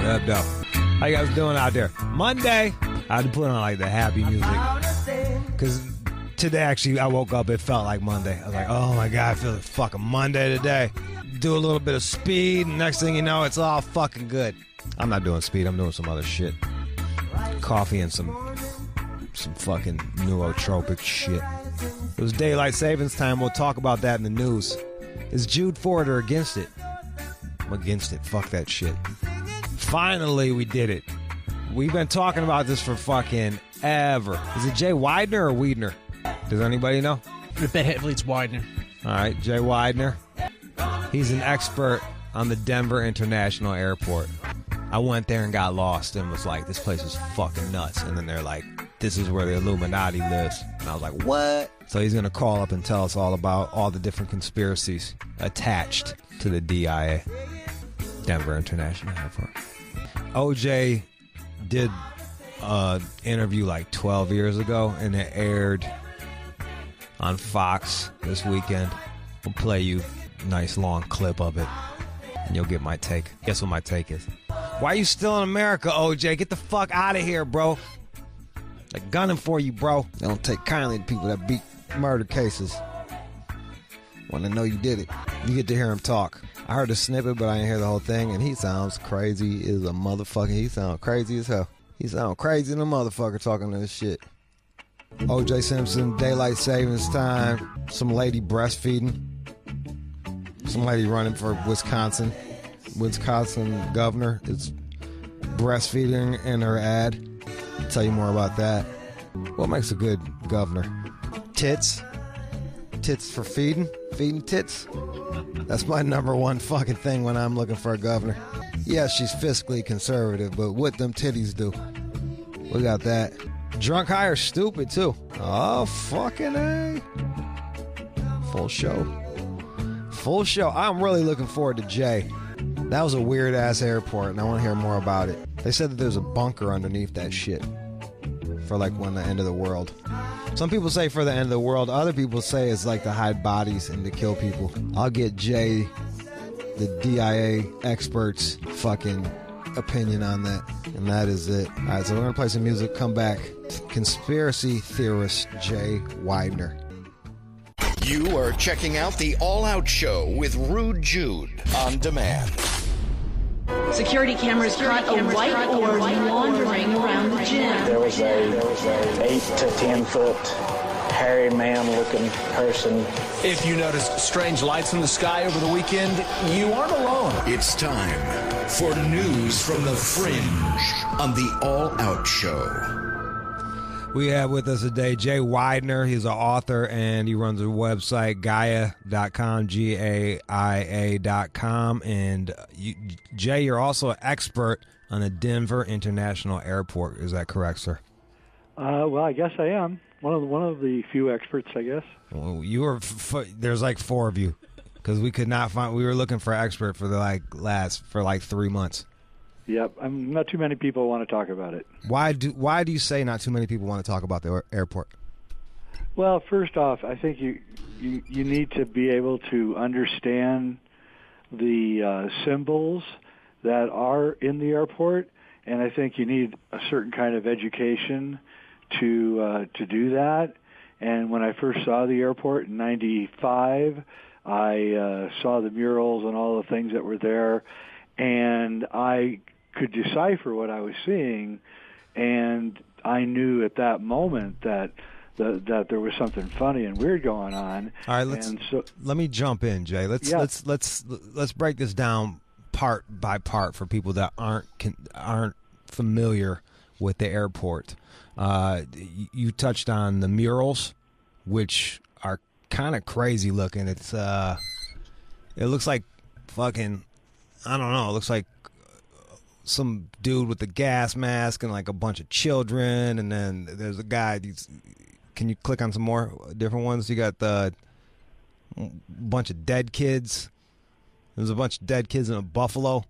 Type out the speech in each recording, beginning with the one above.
What up, though? How you guys doing out there? Monday. I had to put on like the happy music because today actually I woke up. It felt like Monday. I was like, oh my god, I feel like fucking Monday today. Do a little bit of speed, and next thing you know, it's all fucking good. I'm not doing speed. I'm doing some other shit. Coffee and some fucking nootropic shit. It was daylight savings time. We'll talk about that in the news. Is Jude for it or against it? I'm against it. Fuck that shit. Finally, we did it. We've been talking about this for fucking ever. Is it Jay Weidner or Weidner? Does anybody know? I bet heavily it's Weidner. All right, Jay Weidner. He's an expert on the Denver International Airport. I went there and got lost and was like, this place is fucking nuts. And then they're like, this is where the Illuminati lives. And I was like, what? So he's going to call up and tell us all about all the different conspiracies attached to the DIA, Denver International Airport. OJ did an interview like 12 years ago, and it aired on Fox this weekend. We'll play you a nice long clip of it, and you'll get my take. Guess what my take is? Why are you still in America, OJ? Get the fuck out of here, bro. They're gunning for you, bro. They don't take kindly to people that beat murder cases. Want to know you did it. You get to hear him talk. I heard a snippet, but I didn't hear the whole thing, and he sounds crazy as a motherfucker. He sounds crazy as hell. He sounds crazy than a motherfucker talking this shit. O.J. Simpson, daylight savings time, some lady breastfeeding, some lady running for Wisconsin governor is breastfeeding in her ad. I'll tell you more about that. What makes a good governor? Tits for feeding tits. That's my number one fucking thing when I'm looking for a governor. Yeah, she's fiscally conservative, but what them titties do? We got that. Drunk, high, or stupid, too. Oh, fucking A. Full show. I'm really looking forward to Jay. That was a weird-ass airport, and I want to hear more about it. They said that there's a bunker underneath that shit for, like, when the end of the world. Some people say for the end of the world. Other people say it's, like, to hide bodies and to kill people. I'll get Jay, the DIA expert's fucking opinion on that. And that is it. All right, so we're going to play some music, come back. Conspiracy theorist Jay Weidner. You are checking out the All Out Show with Rude Jude on demand. Security cameras caught a white orb wandering around the gym. There was a 8 to 10 foot hairy man looking person. If you noticed strange lights in the sky over the weekend, you aren't alone. It's time for news from the fringe on the All Out Show. We have with us today Jay Weidner. He's an author, and he runs a website, Gaia.com, Gaia.com. And Jay, you're also an expert on the Denver International Airport. Is that correct, sir? Well, I guess I am. One of the few experts, I guess. Well, you were. There's like 4 of you, because we could not find. We were looking for an expert for for 3 months. Yep, not too many people want to talk about it. Why do you say not too many people want to talk about the airport? Well, first off, I think you need to be able to understand the symbols that are in the airport, and I think you need a certain kind of education to do that. And when I first saw the airport in '95, I saw the murals and all the things that were there, and I could decipher what I was seeing, and I knew at that moment that there was something funny and weird going on. All right, let me jump in, Jay. Let's break this down part by part for people that aren't familiar with the airport. You touched on the murals, which are kind of crazy looking. It looks like fucking, I don't know, it looks like some dude with a gas mask and like a bunch of children, and then there's a guy. Can you click on some more different ones? You got the bunch of dead kids. There's a bunch of dead kids in a buffalo,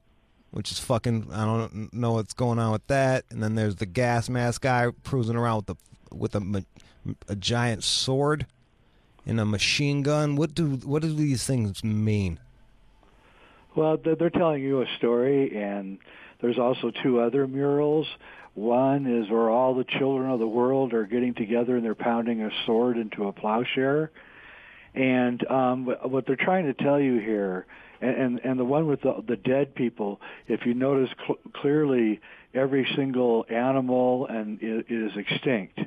which is fucking, I don't know what's going on with that. And then there's the gas mask guy cruising around with a giant sword and a machine gun. What do these things mean? Well, they're telling you a story, and There's also 2 other murals. One is where all the children of the world are getting together and they're pounding a sword into a plowshare. And what they're trying to tell you here, and the one with the dead people, if you notice clearly, every single animal is extinct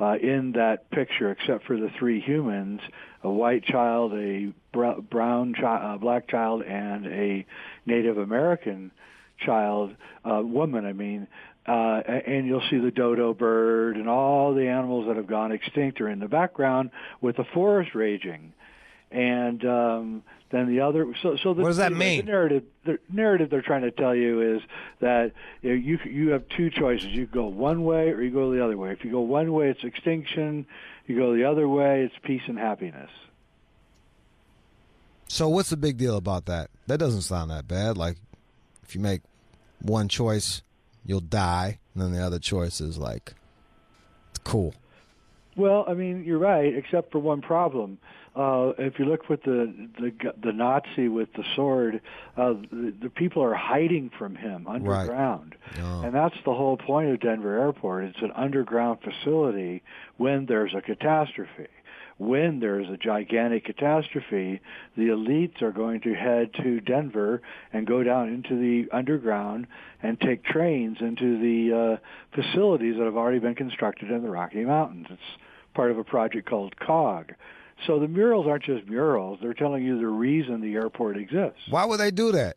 in that picture, except for the 3 humans: a white child, a brown child, black child, and a Native American child, woman. I mean. And you'll see the dodo bird and all the animals that have gone extinct are in the background with the forest raging. And then the other. So the, what does that mean? The narrative they're trying to tell you is that you have 2 choices. You go one way or you go the other way. If you go one way, it's extinction. You go the other way, it's peace and happiness. So what's the big deal about that? That doesn't sound that bad. Like, if you make one choice, you'll die, and then the other choice is like, it's cool. Well, I mean, you're right, except for one problem. If you look with the Nazi with the sword, the people are hiding from him underground. Right. Oh. And that's the whole point of Denver Airport. It's an underground facility when there's a catastrophe. When there's a gigantic catastrophe, the elites are going to head to Denver and go down into the underground and take trains into the facilities that have already been constructed in the Rocky Mountains. It's part of a project called COG. So the murals aren't just murals. They're telling you the reason the airport exists. Why would they do that?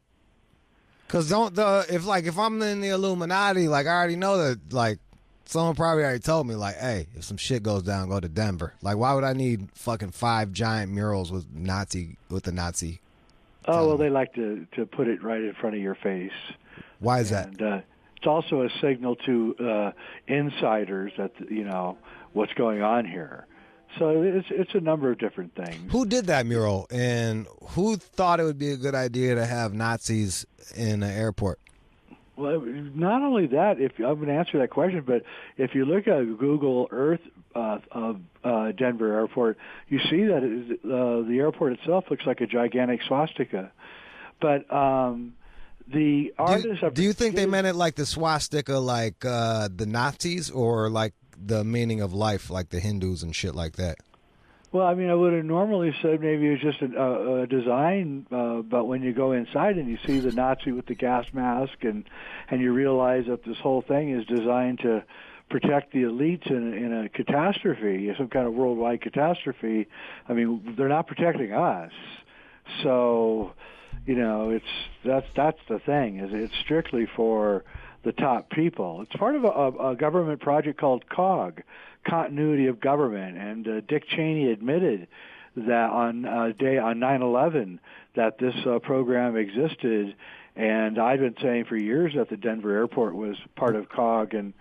Because if I'm in the Illuminati, like, I already know that, like, someone probably already told me, like, hey, if some shit goes down, go to Denver. Like, why would I need fucking 5 giant murals with the Nazi? Oh, well, they like to put it right in front of your face. Why is that? It's also a signal to insiders that, what's going on here. So it's a number of different things. Who did that mural, and who thought it would be a good idea to have Nazis in an airport? Well, not only that, I'm going to answer that question, but if you look at Google Earth of Denver Airport, you see that the airport itself looks like a gigantic swastika. But the artists... Do you think they meant it like the swastika, like the Nazis, or like the meaning of life, like the Hindus and shit like that? Well, I mean, I would have normally said maybe it was just a design, but when you go inside and you see the Nazi with the gas mask, and you realize that this whole thing is designed to protect the elites in a catastrophe, some kind of worldwide catastrophe. I mean, they're not protecting us, so that's the thing. Is it's strictly for the top people. It's part of a government project called COG, Continuity of Government, and Dick Cheney admitted that on 9/11 that this program existed, and I've been saying for years that the Denver airport was part of COG, and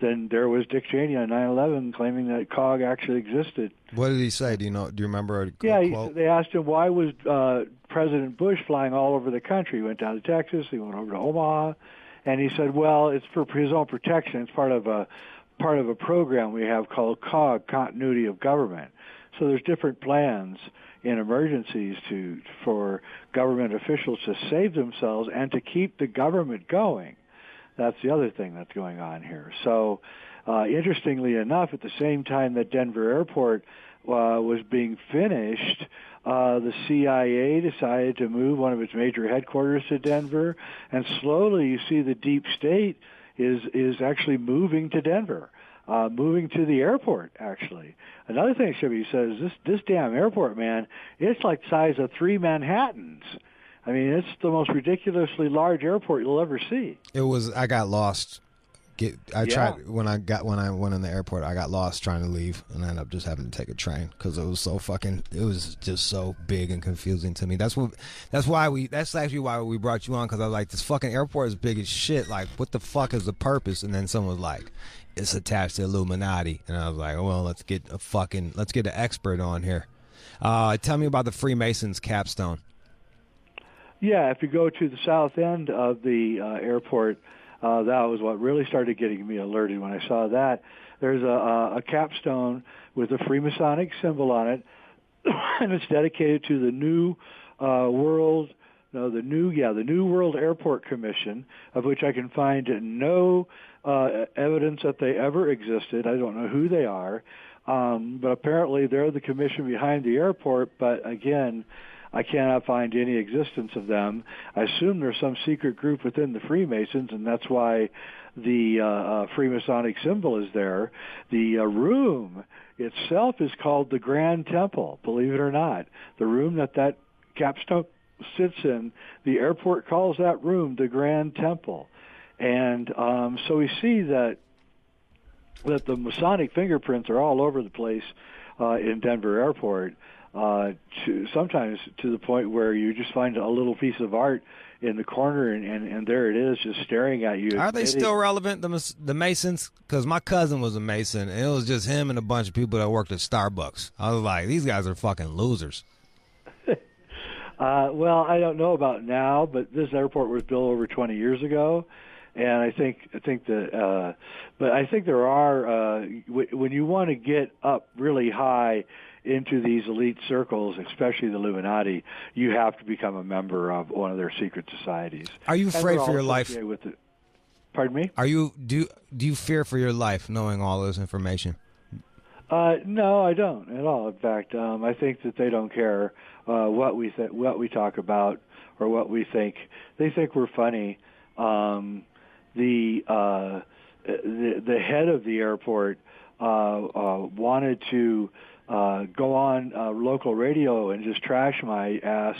then there was Dick Cheney on 9/11 claiming that COG actually existed. What did he say? Do you remember a quote? They asked him why was President Bush flying all over the country. He went down to Texas, he went over to Omaha, and he said, well, it's for his own protection. It's part of a program we have called COG, Continuity of Government. So there's different plans in emergencies for government officials to save themselves and to keep the government going. That's the other thing that's going on here. So interestingly enough, at the same time that Denver Airport was being finished, the CIA decided to move one of its major headquarters to Denver, and slowly you see the deep state is actually moving to Denver, moving to the airport, actually. Another thing Shibby says, this damn airport, man, it's like the size of 3 Manhattans. I mean, it's the most ridiculously large airport you'll ever see. I got lost. Tried when I went in the airport. I got lost trying to leave, and I ended up just having to take a train because it was just so big and confusing to me. That's actually why we brought you on, because I was like, this fucking airport is big as shit. Like, what the fuck is the purpose? And then someone was like, it's attached to Illuminati, and I was like, well, let's get an expert on here. Tell me about the Freemasons capstone. Yeah, if you go to the south end of the airport, that was what really started getting me alerted when I saw that. There's a capstone with a Freemasonic symbol on it, and it's dedicated to the New World the New World Airport Commission, of which I can find no evidence that they ever existed. I don't know who they are, but apparently they're the commission behind the airport. But again, I cannot find any existence of them. I assume there's some secret group within the Freemasons, and that's why the Freemasonic symbol is there. The room itself is called the Grand Temple, believe it or not. The room that capstone sits in, the airport calls that room the Grand Temple. And so we see that the Masonic fingerprints are all over the place in Denver Airport, sometimes to the point where you just find a little piece of art in the corner, and there it is, just staring at you. Are they still relevant, the Masons? Because my cousin was a Mason, and it was just him and a bunch of people that worked at Starbucks. I was like, these guys are fucking losers. Well, I don't know about now, but this airport was built over 20 years ago, and I think that, but I think there are when you want to get up really high into these elite circles, especially the Illuminati, you have to become a member of one of their secret societies. Are you afraid for your life? Pardon me? Do you fear for your life knowing all this information? No, I don't at all. In fact, I think that they don't care what we talk about or what we think. They think we're funny. The head of the airport wanted to go on local radio and just trash my ass,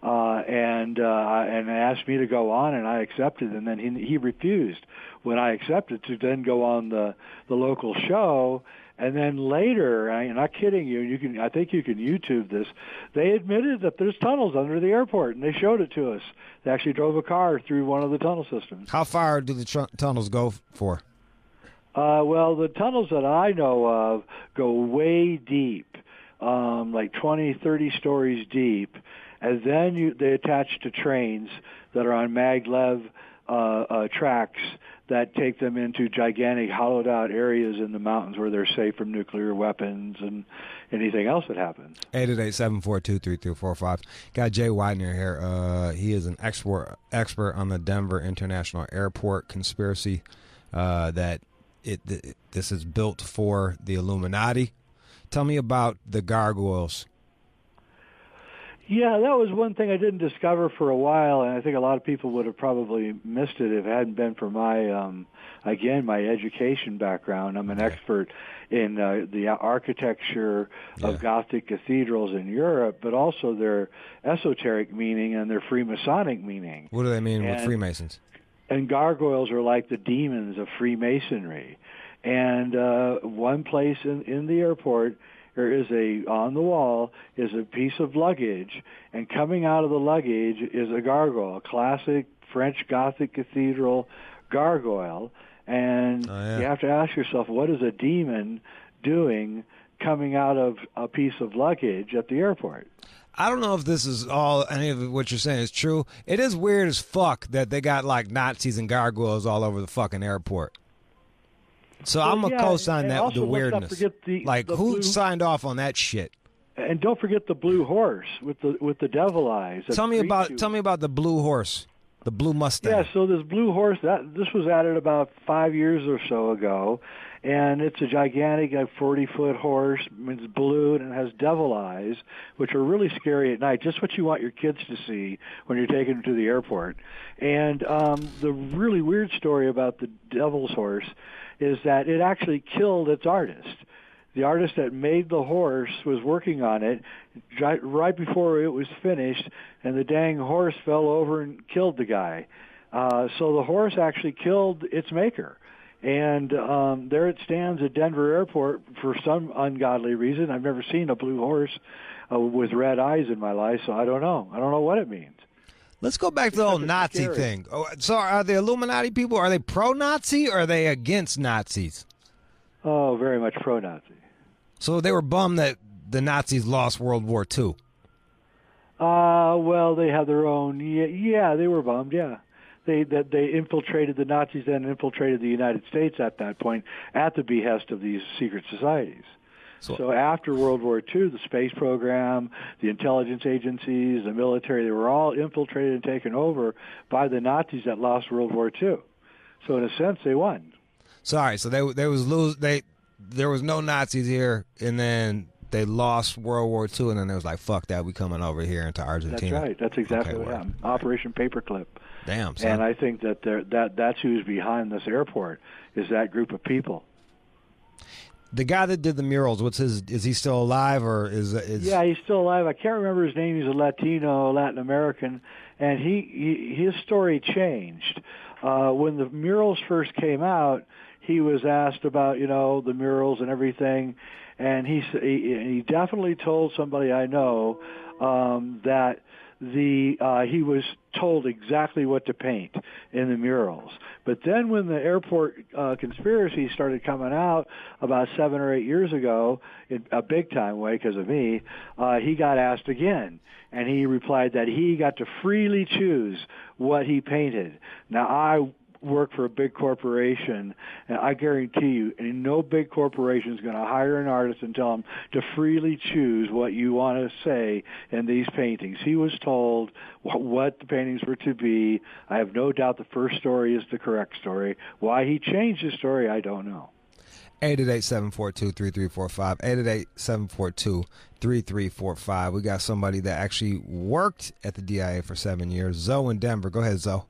and asked me to go on, and I accepted, and then he refused when I accepted to then go on the local show. And then later, I'm not kidding you, I think you can YouTube this, they admitted that there's tunnels under the airport, and they showed it to us. They actually drove a car through one of the tunnel systems. How far do the tunnels go for? Well, the tunnels that I know of go way deep, like 20, 30 stories deep, and then they attach to trains that are on maglev tracks that take them into gigantic hollowed-out areas in the mountains where they're safe from nuclear weapons and anything else that happens. 888-742-3345. Got Jay Weidner here. He is an expert on the Denver International Airport conspiracy that this is built for the Illuminati. Tell me about the Gargoyles. Yeah, that was one thing I didn't discover for a while, and I think a lot of people would have probably missed it if it hadn't been for my, my education background. I'm an expert in the architecture of Gothic cathedrals in Europe, but also their esoteric meaning and their Freemasonic meaning. What do they mean with Freemasons? And gargoyles are like the demons of Freemasonry. And one place in the airport, there is on the wall is a piece of luggage, and coming out of the luggage is a gargoyle, a classic French Gothic cathedral gargoyle. And you have to ask yourself, what is a demon doing coming out of a piece of luggage at the airport? I don't know if this is any of what you're saying is true. It is weird as fuck that they got like Nazis and gargoyles all over the fucking airport. So I'm going to co-sign that with the weirdness. Who signed off on that shit? And don't forget the blue horse with the devil eyes. Tell me about the blue horse, the blue Mustang. Yeah, so this blue horse, this was added about 5 years or so ago, and it's a gigantic 40-foot horse. It's blue, and it has devil eyes, which are really scary at night. Just what you want your kids to see when you're taking them to the airport. And the really weird story about the devil's horse is that it actually killed its artist. The artist that made the horse was working on it right before it was finished, and the dang horse fell over and killed the guy. So the horse actually killed its maker. And there it stands at Denver Airport for some ungodly reason. I've never seen a blue horse with red eyes in my life, so I don't know. I don't know what it means. Let's go back to the whole Nazi thing. So are the Illuminati people, are they pro-Nazi or are they against Nazis? Oh, very much pro-Nazi. So they were bummed that the Nazis lost World War II. Well, they had their own. Yeah, they were bummed. Yeah, they infiltrated the Nazis, then infiltrated the United States at that point at the behest of these secret societies. So after World War II, the space program, the intelligence agencies, the military, they were all infiltrated and taken over by the Nazis that lost World War II. So in a sense, they won. Sorry, so there was no Nazis here, and then they lost World War II, and then they was like, fuck that, we coming over here into Argentina. That's right. That's exactly what happened. Operation Paperclip. Damn, son. And I think that's who's behind this airport, is that group of people. The guy that did the murals, is he still alive, or is Yeah, he's still alive. I can't remember his name. He's a Latin American, and his story changed. When the murals first came out, he was asked about, the murals and everything, and he definitely told somebody I know that he was told exactly what to paint in the murals. But then when the airport conspiracy started coming out about 7 or 8 years ago, in a big-time way because of me, he got asked again. And he replied that he got to freely choose what he painted. Now, I work for a big corporation, and I guarantee you, no big corporation is going to hire an artist and tell him to freely choose what you want to say in these paintings. He was told what the paintings were to be. I have no doubt the first story is the correct story. Why he changed his story, I don't know. 888-742-3345, 888-742-3345. We got somebody that actually worked at the DIA for 7 years. Zoe in Denver. Go ahead, Zoe.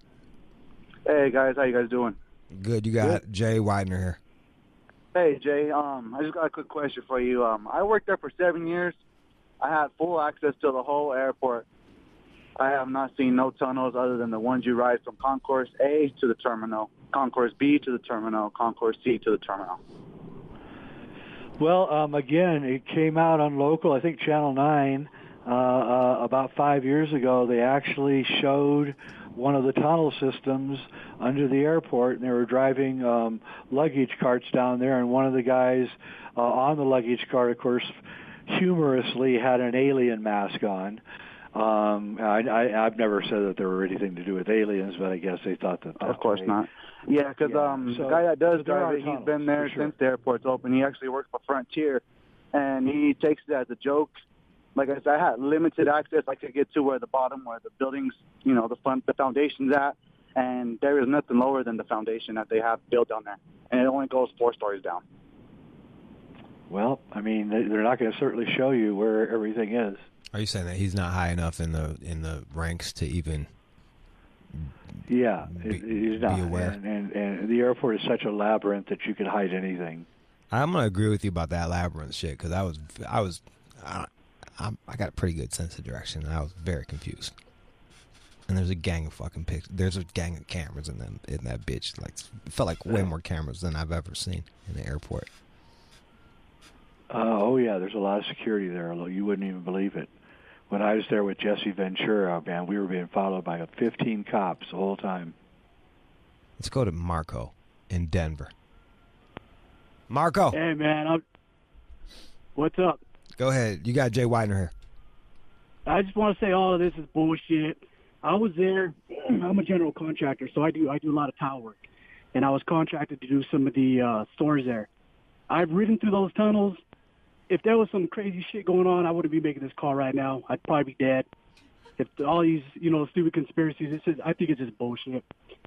Hey guys, how you guys doing? Good. You got Jay Weidner here. Hey Jay, I just got a quick question for you. I worked there for 7 years. I had full access to the whole airport. I have not seen no tunnels other than the ones you ride from Concourse A to the terminal, Concourse B to the terminal, Concourse C to the terminal. Well, again, it came out on local, I think Channel 9, about 5 years ago. They actually showed one of the tunnel systems under the airport, and they were driving luggage carts down there, and one of the guys on the luggage cart, of course, humorously had an alien mask on. I've never said that there were anything to do with aliens, but I guess they thought that. Of course not. Yeah, because the guy that does drive it, he's been there since the airport's open. He actually works for Frontier, and he takes it as a joke. Like I said, I had limited access. I could get to where the bottom, where the buildings, the foundation's at, and there is nothing lower than the foundation that they have built down there, and it only goes 4 stories down. Well, I mean, they're not going to certainly show you where everything is. Are you saying that he's not high enough in the ranks to even? Yeah, he's not. Be aware. And the airport is such a labyrinth that you can hide anything. I'm gonna agree with you about that labyrinth shit, because I got a pretty good sense of direction, and I was very confused. And there's a gang of fucking pictures. There's a gang of cameras in that bitch. Like, it felt like way more cameras than I've ever seen in the airport. Oh yeah, there's a lot of security there. You wouldn't even believe it. When I was there with Jesse Ventura, man, we were being followed by 15 cops the whole time. Let's go to Marco in Denver. Marco. Hey man, what's up? Go ahead. You got Jay Weidner here. I just want to say all of this is bullshit. I was there. I'm a general contractor, so I do a lot of tile work, and I was contracted to do some of the stores there. I've ridden through those tunnels. If there was some crazy shit going on, I wouldn't be making this call right now. I'd probably be dead. If all these, stupid conspiracies, I think it's just bullshit.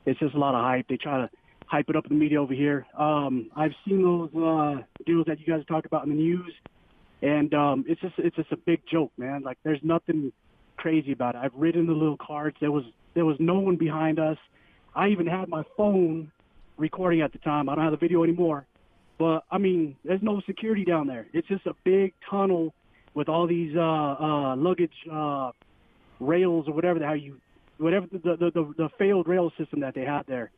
It's just a lot of hype. They try to hype it up in the media over here. I've seen those deals that you guys talk about in the news, and it's just a big joke, man. Like, there's nothing crazy about it. I've ridden the little carts. There was no one behind us. I even had my phone recording at the time. I don't have the video anymore. But, I mean, there's no security down there. It's just a big tunnel with all these luggage rails or whatever the failed rail system that they had there.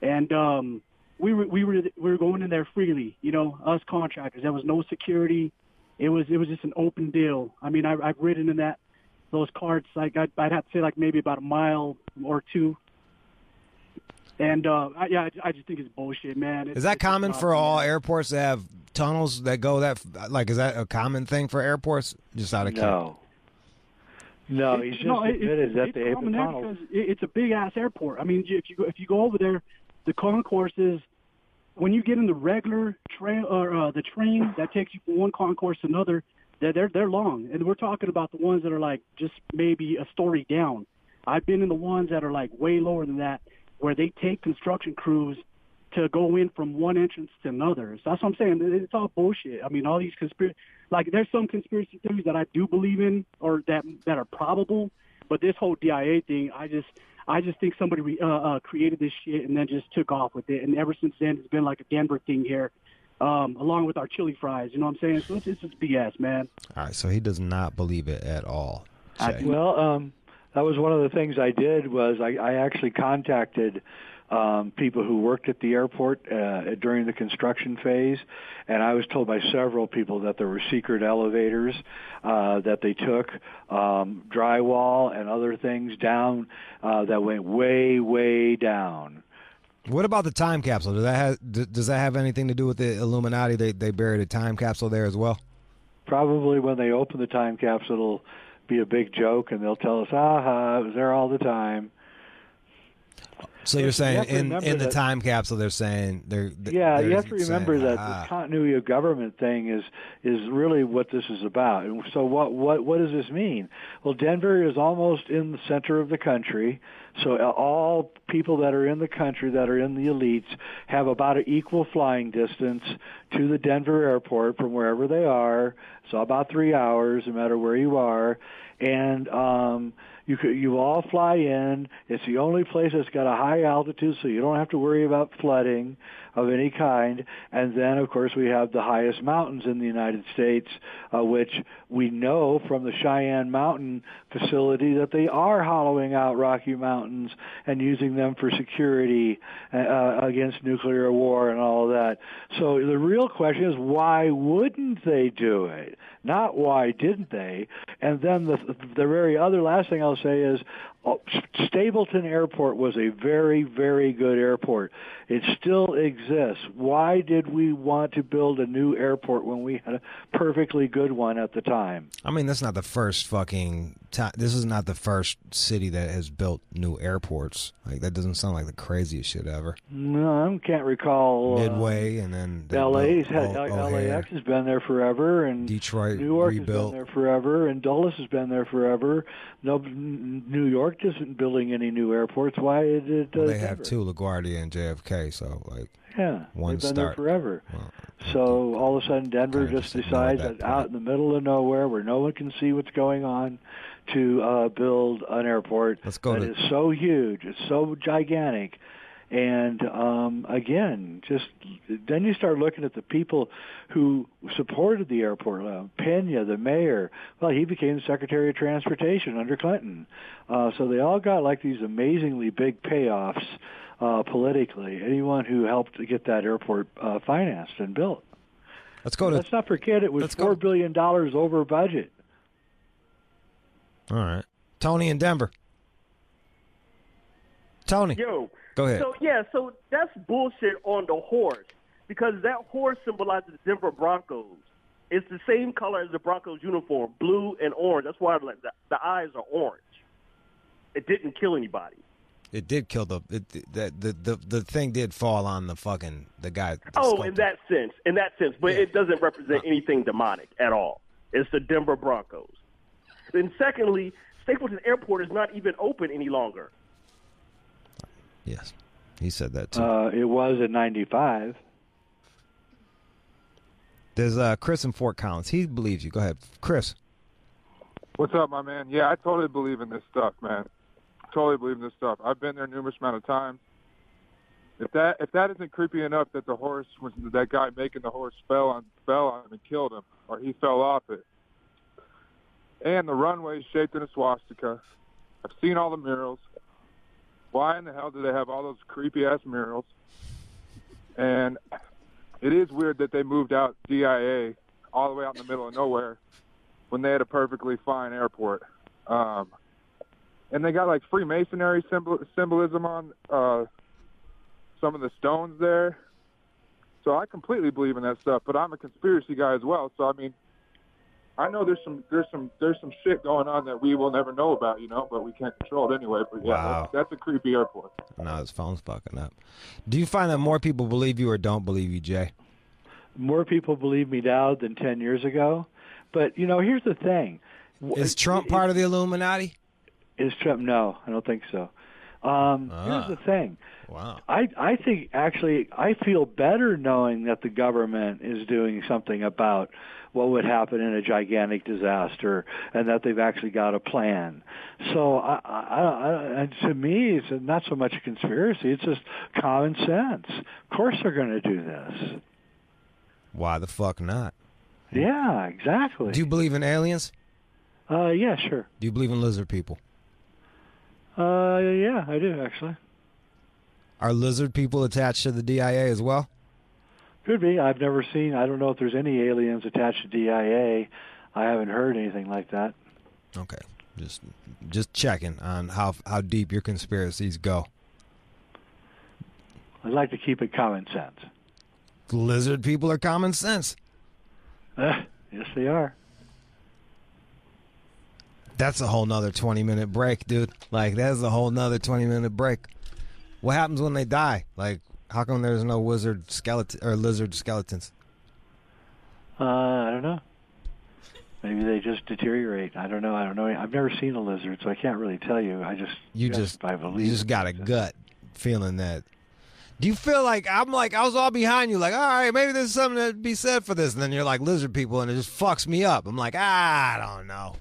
And we were going in there freely, us contractors. There was no security. It was just an open deal. I mean, I've ridden in those carts. Like I'd have to say like maybe about a mile or two. And I just think it's bullshit, man. Is that common for all airports to have tunnels that go that? Like, is that a common thing for airports? Just out of curiosity. No, he's just admitted that they have tunnels. It's a big ass airport. I mean, if you go over there, the concourses, when you get in the regular train or the train that takes you from one concourse to another, they're long, and we're talking about the ones that are like just maybe a story down. I've been in the ones that are like way lower than that, where they take construction crews to go in from one entrance to another. So that's what I'm saying. It's all bullshit. I mean, all these there's some conspiracy theories that I do believe in or that are probable, but this whole DIA thing, I just think somebody created this shit and then just took off with it. And ever since then, it's been like a Denver thing here, along with our chili fries. You know what I'm saying? So it's just BS, man. All right, so he does not believe it at all. That was one of the things I did was I actually contacted people who worked at the airport during the construction phase, and I was told by several people that there were secret elevators that they took drywall and other things down that went way, way down. What about the time capsule? Does that have anything to do with the Illuminati? They buried a time capsule there as well? Probably when they open the time capsule, it'll be a big joke, and they'll tell us, it was there all the time. So you're saying in the time capsule they're saying you have to remember that the continuity of government thing is really what this is about. And so what does this mean? Well, Denver is almost in the center of the country, so all people that are in the country that are in the elites have about an equal flying distance to the Denver airport from wherever they are. So about 3 hours, no matter where you are, and you all fly in. It's the only place that's got a high altitude, so you don't have to worry about flooding of any kind. And then, of course, we have the highest mountains in the United States, which we know from the Cheyenne Mountain facility that they are hollowing out Rocky Mountains and using them for security against nuclear war and all of that. So the real question is, why wouldn't they do it? Not why didn't they? And then the very other last thing I'll say is Stapleton Airport was a very, very good airport. It still exists. Why did we want to build a new airport when we had a perfectly good one at the time? I mean, that's not the first fucking time. This is not the first city that has built new airports. Like, that doesn't sound like the craziest shit ever. No, I can't recall. Midway, and then LAX has been there forever, and Detroit New York rebuilt. has been there forever, and Dulles has been there forever. No, New York isn't building any new airports. Why did they have two, LaGuardia and JFK? So they've been there forever. Well, so all of a sudden, Denver just decides that out in the middle of nowhere, where no one can see what's going on, to build an airport that is so huge, it's so gigantic. And again, then you start looking at the people who supported the airport. Pena, the mayor, well, he became Secretary of Transportation under Clinton. So they all got like these amazingly big payoffs politically. Anyone who helped to get that airport financed and built. Let's not forget it was $4 billion over budget. All right, Tony in Denver. Tony. Yo. Go ahead. So that's bullshit on the horse, because that horse symbolizes the Denver Broncos. It's the same color as the Broncos uniform, blue and orange. That's why the eyes are orange. It didn't kill anybody. It did kill the thing did fall on the guy. In that sense, but it doesn't represent anything demonic at all. It's the Denver Broncos. Then secondly, Stapleton Airport is not even open any longer. Yes, he said that too. It was in '95. There's Chris in Fort Collins. He believes you. Go ahead, Chris. What's up, my man? Yeah, I totally believe in this stuff, man. Totally believe in this stuff. I've been there numerous amount of times. If that isn't creepy enough that the horse was that guy making the horse fell on him and killed him, or he fell off it, and the runway is shaped in a swastika. I've seen all the murals. Why in the hell do they have all those creepy-ass murals? And it is weird that they moved out DIA all the way out in the middle of nowhere when they had a perfectly fine airport. And they got, like, Freemasonry symbolism on some of the stones there. So I completely believe in that stuff, but I'm a conspiracy guy as well. So, I mean, I know there's some shit going on that we will never know about, but we can't control it anyway. But yeah, Wow. that's a creepy airport. No, his phone's fucking up. Do you find that more people believe you or don't believe you, Jay? More people believe me now than 10 years ago. But, here's the thing. Is Trump part of the Illuminati? Is Trump? No, I don't think so. Here's the thing. Wow. I think, actually, I feel better knowing that the government is doing something about what would happen in a gigantic disaster and that they've actually got a plan. So to me, it's not so much a conspiracy. It's just common sense. Of course they're going to do this. Why the fuck not? Yeah, exactly. Do you believe in aliens? Yeah, sure. Do you believe in lizard people? Yeah, I do, actually. Are lizard people attached to the DIA as well? Could be. I've never seen. I don't know if there's any aliens attached to DIA. I haven't heard anything like that. Okay, just checking on how deep your conspiracies go. I'd like to keep it common sense. Lizard people are common sense. Yes, they are. That's a whole nother 20-minute break, dude. Like, that's a whole nother 20-minute break. What happens when they die? Like, how come there's no lizard skeletons? I don't know. Maybe they just deteriorate. I don't know. I've never seen a lizard, so I can't really tell you. I just got a gut feeling that. Do you feel like I was all behind you, like, all right, maybe there's something to be said for this, and then you're like lizard people, and it just fucks me up. I'm like, I don't know.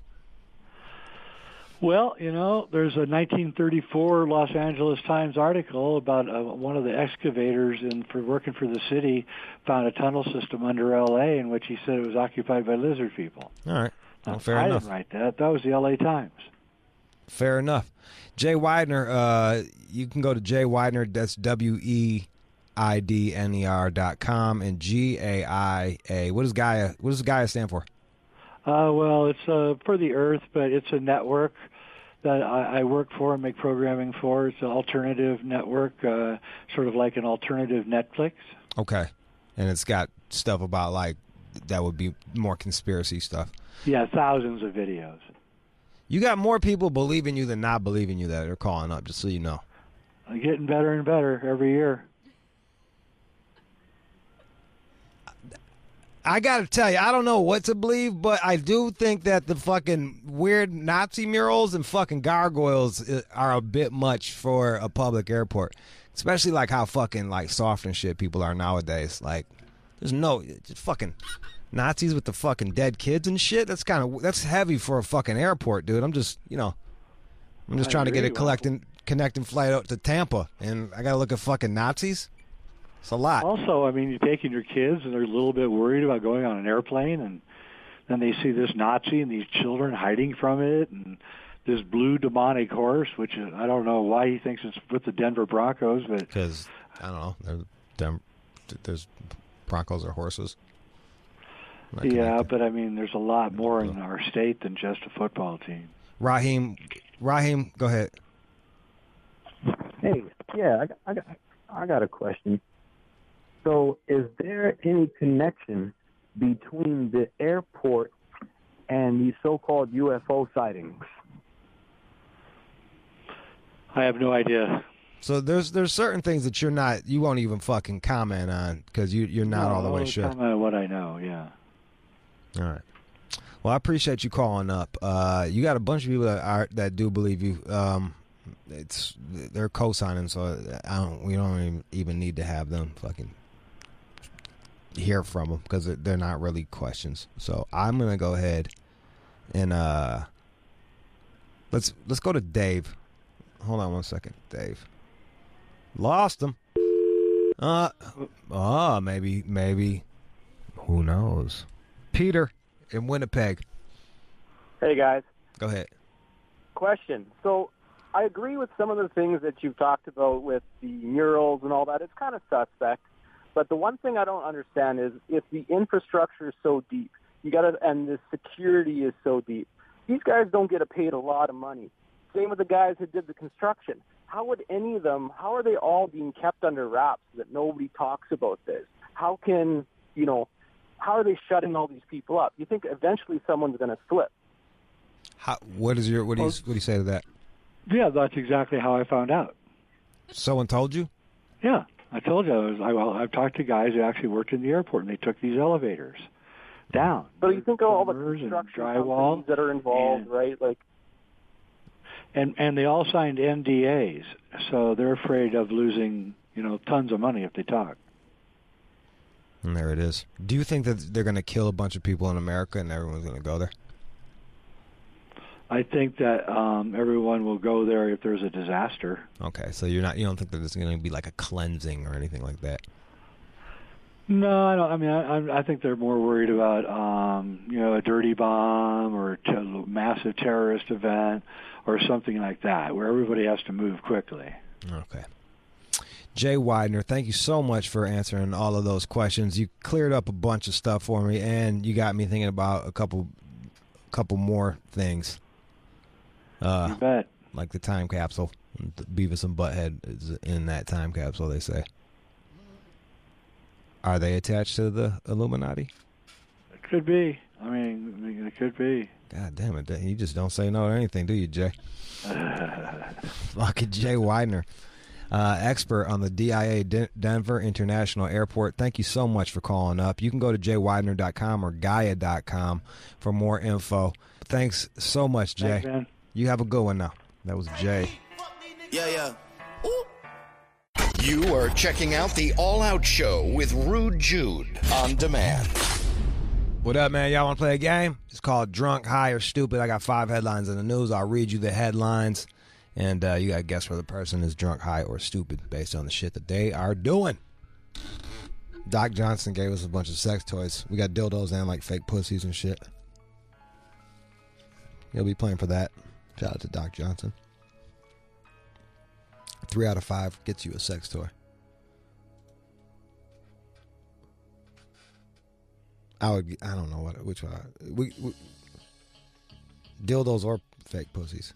Well, there's a 1934 Los Angeles Times article about one of the excavators working for the city found a tunnel system under L.A. in which he said it was occupied by lizard people. All right. Well, fair enough. I didn't write that. That was the L.A. Times. Fair enough. Jay Weidner, you can go to Jay Weidner, that's WEIDNER.com, and GAIA. What does Gaia stand for? Well, it's for the Earth, but it's a network that I work for and make programming for. It's an alternative network, sort of like an alternative Netflix. Okay. And it's got stuff about, like, that would be more conspiracy stuff. Yeah, thousands of videos. You got more people believing you than not believing you that are calling up, just so you know. I'm getting better and better every year. I got to tell you, I don't know what to believe, but I do think that the fucking weird Nazi murals and fucking gargoyles are a bit much for a public airport. Especially like how fucking like soft and shit people are nowadays. Like, there's just fucking Nazis with the fucking dead kids and shit. That's heavy for a fucking airport, dude. I'm just trying to get a connecting flight out to Tampa, and I got to look at fucking Nazis. It's a lot. Also, you're taking your kids, and they're a little bit worried about going on an airplane, and then they see this Nazi and these children hiding from it, and this blue demonic horse, which I don't know why he thinks it's with the Denver Broncos, but because I don't know, there's Broncos are horses. Yeah, but there's a lot more in our state than just a football team. Raheem, go ahead. Hey, yeah, I got a question. So is there any connection between the airport and these so-called UFO sightings? I have no idea. So there's certain things that you won't even fucking comment on because you're not all the way sure. Comment on what I know, yeah. All right. Well, I appreciate you calling up. You got a bunch of people that do believe you. They're co-signing, so we don't even need to have them fucking hear from them because they're not really questions. So I'm gonna go ahead and let's go to Dave. Hold on one second, Dave. Lost him. Maybe. Who knows? Peter in Winnipeg. Hey guys. Go ahead. Question. So I agree with some of the things that you've talked about with the murals and all that. It's kind of suspect. But the one thing I don't understand is if the infrastructure is so deep, and the security is so deep, these guys don't get paid a lot of money. Same with the guys who did the construction. How are they all being kept under wraps so that nobody talks about this? How can, how are they shutting all these people up? You think eventually someone's going to slip. What do you say to that? Yeah, that's exactly how I found out. Someone told you? Yeah, I told you. I've talked to guys who actually worked in the airport, and they took these elevators down. But you think of all the Plumbers and construction drywall companies that are involved, right? Like, and they all signed NDAs, so they're afraid of losing, tons of money if they talk. And there it is. Do you think that they're going to kill a bunch of people in America and everyone's going to go there? I think that everyone will go there if there's a disaster. Okay, so you don't think that there's going to be like a cleansing or anything like that? No, I don't. I mean, I think they're more worried about a dirty bomb or a massive terrorist event or something like that, where everybody has to move quickly. Okay. Jay Weidner, thank you so much for answering all of those questions. You cleared up a bunch of stuff for me, and you got me thinking about a couple more things. You bet. Like the time capsule. Beavis and Butthead is in that time capsule, they say. Are they attached to the Illuminati? It could be. I mean, it could be. God damn it. You just don't say no to anything, do you, Jay? Fucking Jay Weidner. Expert on the DIA Denver International Airport. Thank you so much for calling up. You can go to jayweidner.com or gaia.com for more info. Thanks so much, Jay. Thanks, man. You have a good one now. That was Jay. Yeah. Ooh. You are checking out the All Out Show with Rude Jude on demand. What up, man? Y'all want to play a game? It's called Drunk, High, or Stupid. I got 5 headlines in the news. I'll read you the headlines, and you got to guess whether the person is drunk, high, or stupid based on the shit that they are doing. Doc Johnson gave us a bunch of sex toys. We got dildos and like fake pussies and shit. He'll be playing for that. Shout out to Doc Johnson. 3 out of 5 gets you a sex toy. I don't know which one. We dildos or fake pussies.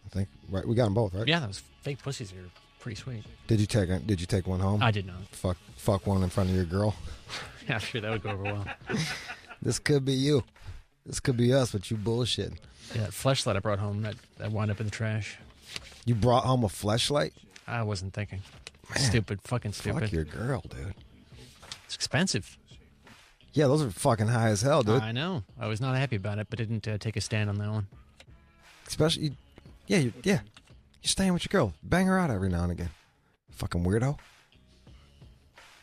I think right. We got them both, right? Yeah, those fake pussies are pretty sweet. Did you take one home? I did not. Fuck one in front of your girl. Yeah, sure, that would go over well. This could be you. This could be us, but you bullshit. Yeah, that fleshlight I brought home that wound up in the trash. You brought home a fleshlight? I wasn't thinking. Man, stupid, fucking stupid. Fuck your girl, dude. It's expensive. Yeah, those are fucking high as hell, dude. I know. I was not happy about it, but didn't take a stand on that one. Especially, you're staying with your girl. Bang her out every now and again. Fucking weirdo.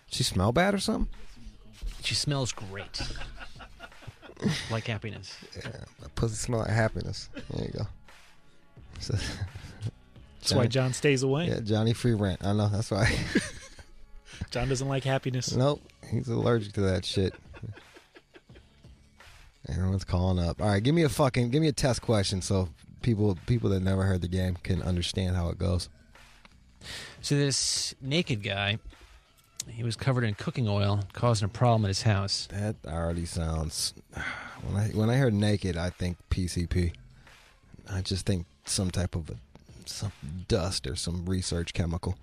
She smell bad or something? She smells great. Like happiness. Yeah, my pussy smell like happiness. There you go. That's why John stays away. Yeah, Johnny Free Rent. I know, that's why. John doesn't like happiness. Nope, he's allergic to that shit. Everyone's calling up. All right, give me a test question so people that never heard the game can understand how it goes. So this naked guy, he was covered in cooking oil, causing a problem at his house. That already sounds... When I heard naked, I think PCP. I just think some type of some dust or some research chemical.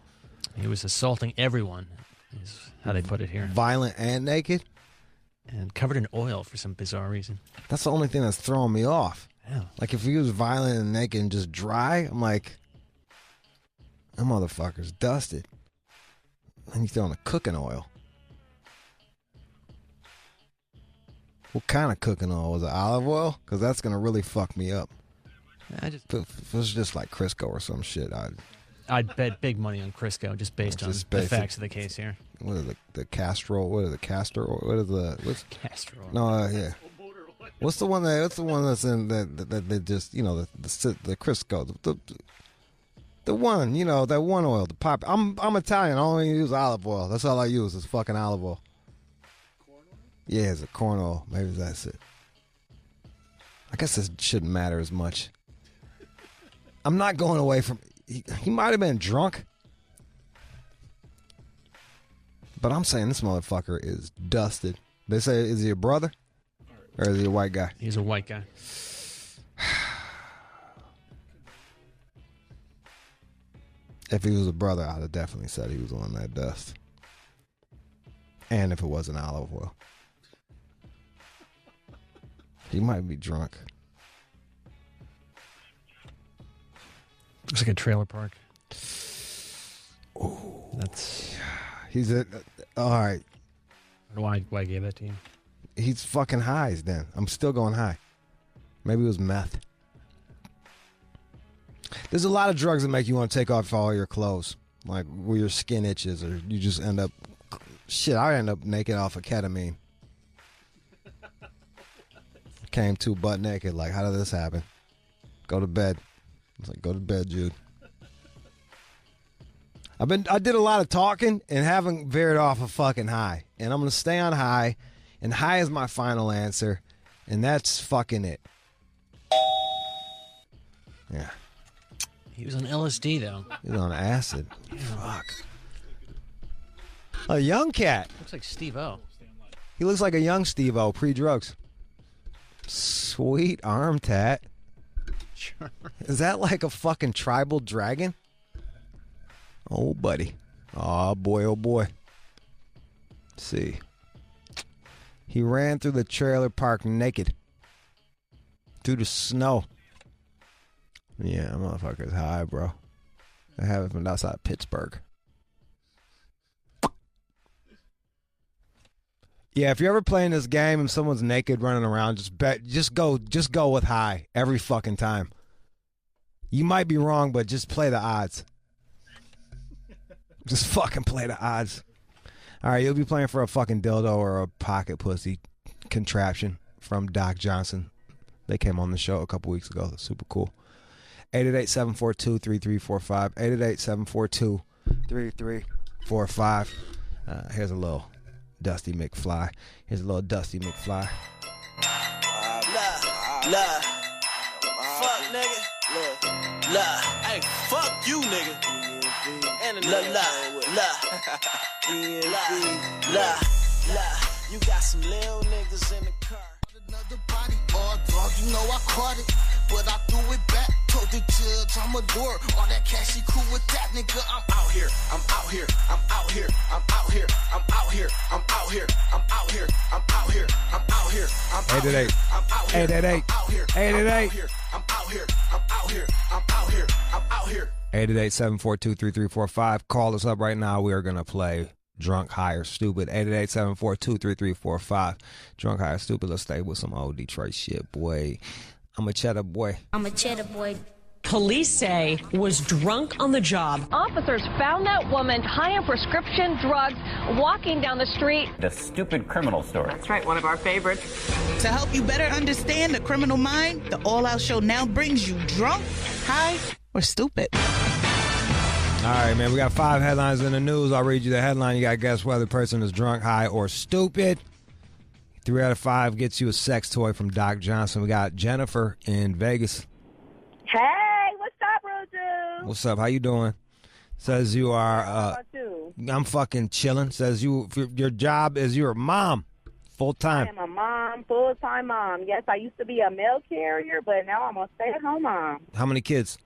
He was assaulting everyone, is how they put it here. Violent and naked? And covered in oil for some bizarre reason. That's the only thing that's throwing me off. Yeah. Like, if he was violent and naked and just dry, I'm like, that motherfucker's dusted. And he's throwing a cooking oil. What kind of cooking oil? Was it olive oil? Because that's going to really fuck me up. If it was just like Crisco or some shit, I'd bet big money on Crisco just based on the facts of the case here. What are the castor oil? What are the castor oil? What is what's castor oil? No, yeah. What's the one that's in that just the Crisco the one that one oil the pop. I'm Italian. I only use olive oil. That's all I use is fucking olive oil. Yeah, it's a corn oil. Maybe that's it. I guess this shouldn't matter as much. I'm not going away from... He might have been drunk. But I'm saying this motherfucker is dusted. They say, is he a brother? Or is he a white guy? He's a white guy. If he was a brother, I'd have definitely said he was on that dust. And if it wasn't olive oil. He might be drunk. Looks like a trailer park. Oh, that's. He's a. All right. I don't know why I gave that to you. He's fucking high then. I'm still going high. Maybe it was meth. There's a lot of drugs that make you want to take off all your clothes, like where your skin itches, or you just end up. Shit, I end up naked off of ketamine. Came to butt naked. Like, how did this happen? Go to bed. It's like, go to bed, Jude. I did a lot of talking and haven't veered off a fucking high, and I'm gonna stay on high, and high is my final answer, and that's fucking it. Yeah. He was on LSD though. He was on acid. Fuck. A young cat. Looks like Steve-O. He looks like a young Steve-O pre-drugs. Sweet arm tat. Sure. Is that like a fucking tribal dragon? Oh, buddy. Oh, boy, oh, boy. Let's see. He ran through the trailer park naked. Through the snow. Yeah, motherfucker's high, bro. I have it from outside Pittsburgh. Yeah, if you're ever playing this game and someone's naked running around, just go with high every fucking time. You might be wrong, but just play the odds. Just fucking play the odds. All right, you'll be playing for a fucking dildo or a pocket pussy contraption from Doc Johnson. They came on the show a couple weeks ago. That's super cool. 888-742-3345. 888-742-3345. Here's a little Dusty McFly. Here's a little Dusty McFly. Look. Fuck, nigga. Look. Hey, fuck you, nigga. And look. You got some little niggas in the car. Another body, all dog, you know I caught it. But I threw it back, told the judge I'm a door. All that cash, he cool with that, nigga. I'm out here. I'm 888-742-3345. Call us up right now. We are going to play Drunk, High, or Stupid. 888-742-3345. Drunk, High, or Stupid. Let's stay with some old Detroit shit, boy. I'm a cheddar boy. Police say was drunk on the job. Officers found that woman high on prescription drugs walking down the street. The stupid criminal story. That's right, one of our favorites. To help you better understand the criminal mind, the All Out Show now brings you drunk, high, or stupid. All right, man, we got 5 headlines in the news. I'll read you the headline. You got to guess whether the person is drunk, high, or stupid. 3 out of 5 gets you a sex toy from Doc Johnson. We got Jennafer in Vegas. Hey, what's up, Ruju? What's up? How you doing? Says you are. I'm fucking chilling. Says your job is you're a mom, full time. I am a mom, full-time mom. Yes, I used to be a mail carrier, but now I'm a stay-at-home mom. How many kids?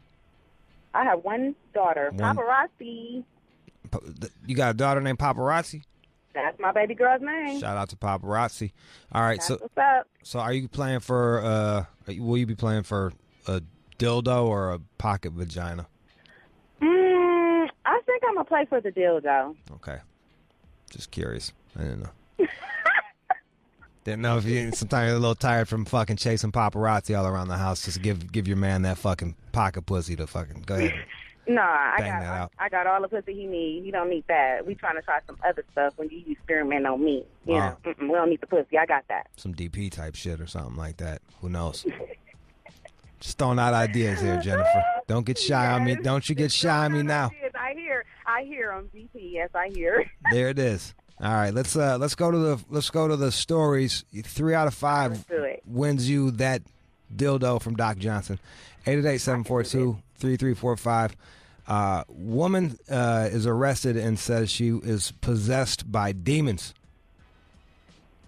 I have one daughter, Paparazzi. You got a daughter named Paparazzi? That's my baby girl's name. Shout out to Paparazzi. All right, That's what's up. So are you playing for? Will you be playing for a dildo or a pocket vagina? I think I'm gonna play for the dildo. Okay, just curious. I didn't know. Didn't know if you sometimes you're a little tired from fucking chasing paparazzi all around the house. Just give your man that fucking pocket pussy to fucking go ahead. No, I got all the pussy he needs. He don't need that. We trying to try some other stuff when you experiment on me. You know, we don't need the pussy. I got that. Some DP type shit or something like that. Who knows? Just throwing out ideas here, Jennafer. Don't get shy on me. Don't you get shy on me now. I hear him, DP. Yes, I hear. There it is. All right, let's go to the stories. 3 out of 5 wins you that dildo from Doc Johnson. 888-742-3345. Woman is arrested and says she is possessed by demons.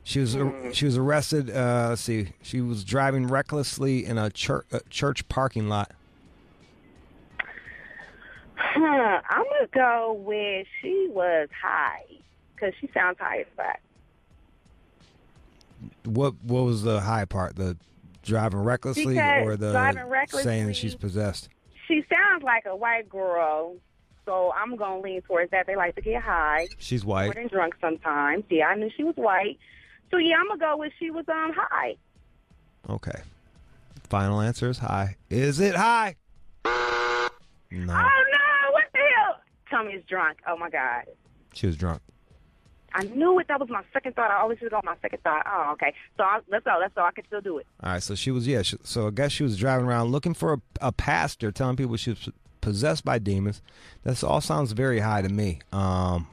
She was arrested. Let's see. She was driving recklessly in a church parking lot. I'm gonna go with she was high because she sounds high as fuck. What was the high part? The driving recklessly Because or the driving recklessly, saying that she's possessed? She sounds like a white girl, so I'm going to lean towards that. They like to get high. She's white. More than drunk sometimes. Yeah, I knew she was white. So, yeah, I'm going to go with she was high. Okay. Final answer is high. Is it high? No. Oh, no. What the hell? Tell me it's drunk. Oh, my God. She was drunk. I knew it. That was my second thought. I always should go on my second thought. Oh, okay. So let's go. I can still do it. All right, so she was, so I guess she was driving around looking for a pastor, telling people she was possessed by demons. This all sounds very high to me. Right.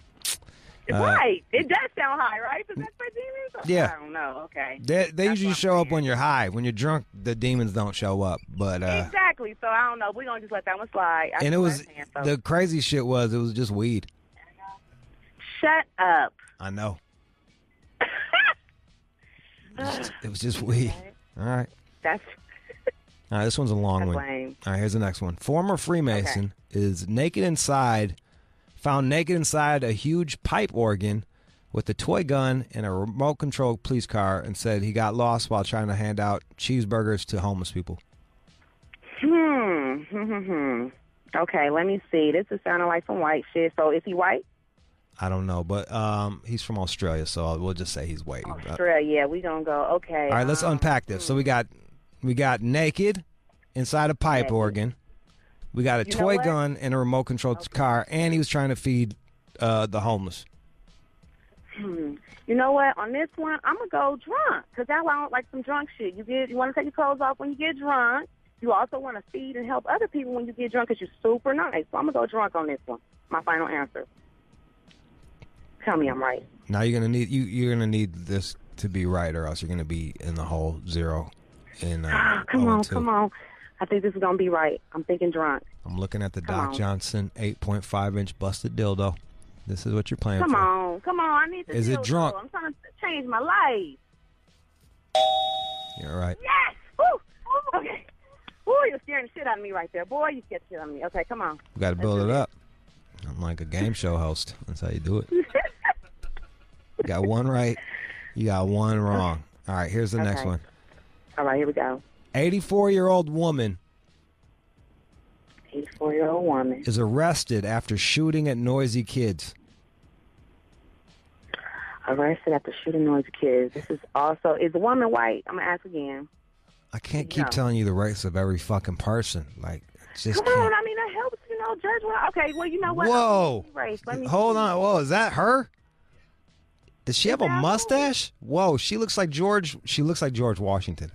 It does sound high, right? Possessed by demons? Yeah. I don't know. Okay. They usually show up when you're high. When you're drunk, the demons don't show up. But exactly. So I don't know. We're going to just let that one slide. And it was, the crazy shit was, it was just weed. Shut up. I know. It was just weed. All right. That's. All right, this one's a long one. Lame. All right, here's the next one. Former Freemason is found naked inside a huge pipe organ with a toy gun and a remote-controlled police car, and said he got lost while trying to hand out cheeseburgers to homeless people. Okay, let me see. This is sounding like some white shit. So is he white? I don't know, but he's from Australia, so we'll just say he's white. Australia, yeah, we gonna go. Okay. All right, let's unpack this. So we got naked inside a pipe organ. We got a toy gun and a remote controlled car, and he was trying to feed the homeless. You know what? On this one, I'm gonna go drunk because that sounds like some drunk shit. You want to take your clothes off when you get drunk. You also want to feed and help other people when you get drunk because you're super nice. So I'm gonna go drunk on this one. My final answer. Tell me I'm right. Now you're gonna need this to be right, or else you're gonna be in the hole 0. Come on. I think this is gonna be right. I'm thinking drunk. I'm looking at the Doc Johnson 8.5-inch busted dildo. This is what you're playing for. Come on. I need the dildo. Is it drunk? I'm trying to change my life. You're right. Yes. Woo. Okay. Woo, you're scaring the shit out of me right there. Boy, you scared the shit out of me. Okay, come on. We got to build it up. I'm like a game show host. That's how you do it. You got one right. You got one wrong. All right, here's the next one. All right, here we go. 84-year-old woman. 84-year-old woman is arrested after shooting at noisy kids. Arrested after shooting noisy kids. This is also, is the woman white? I'm going to ask again. I can't keep telling you the race of every fucking person. Like, just Come on, I mean, that helps, judge. Okay, well, you know what? Whoa. Hold on. Whoa, is that her? Does she have a mustache? Whoa, she looks like George Washington.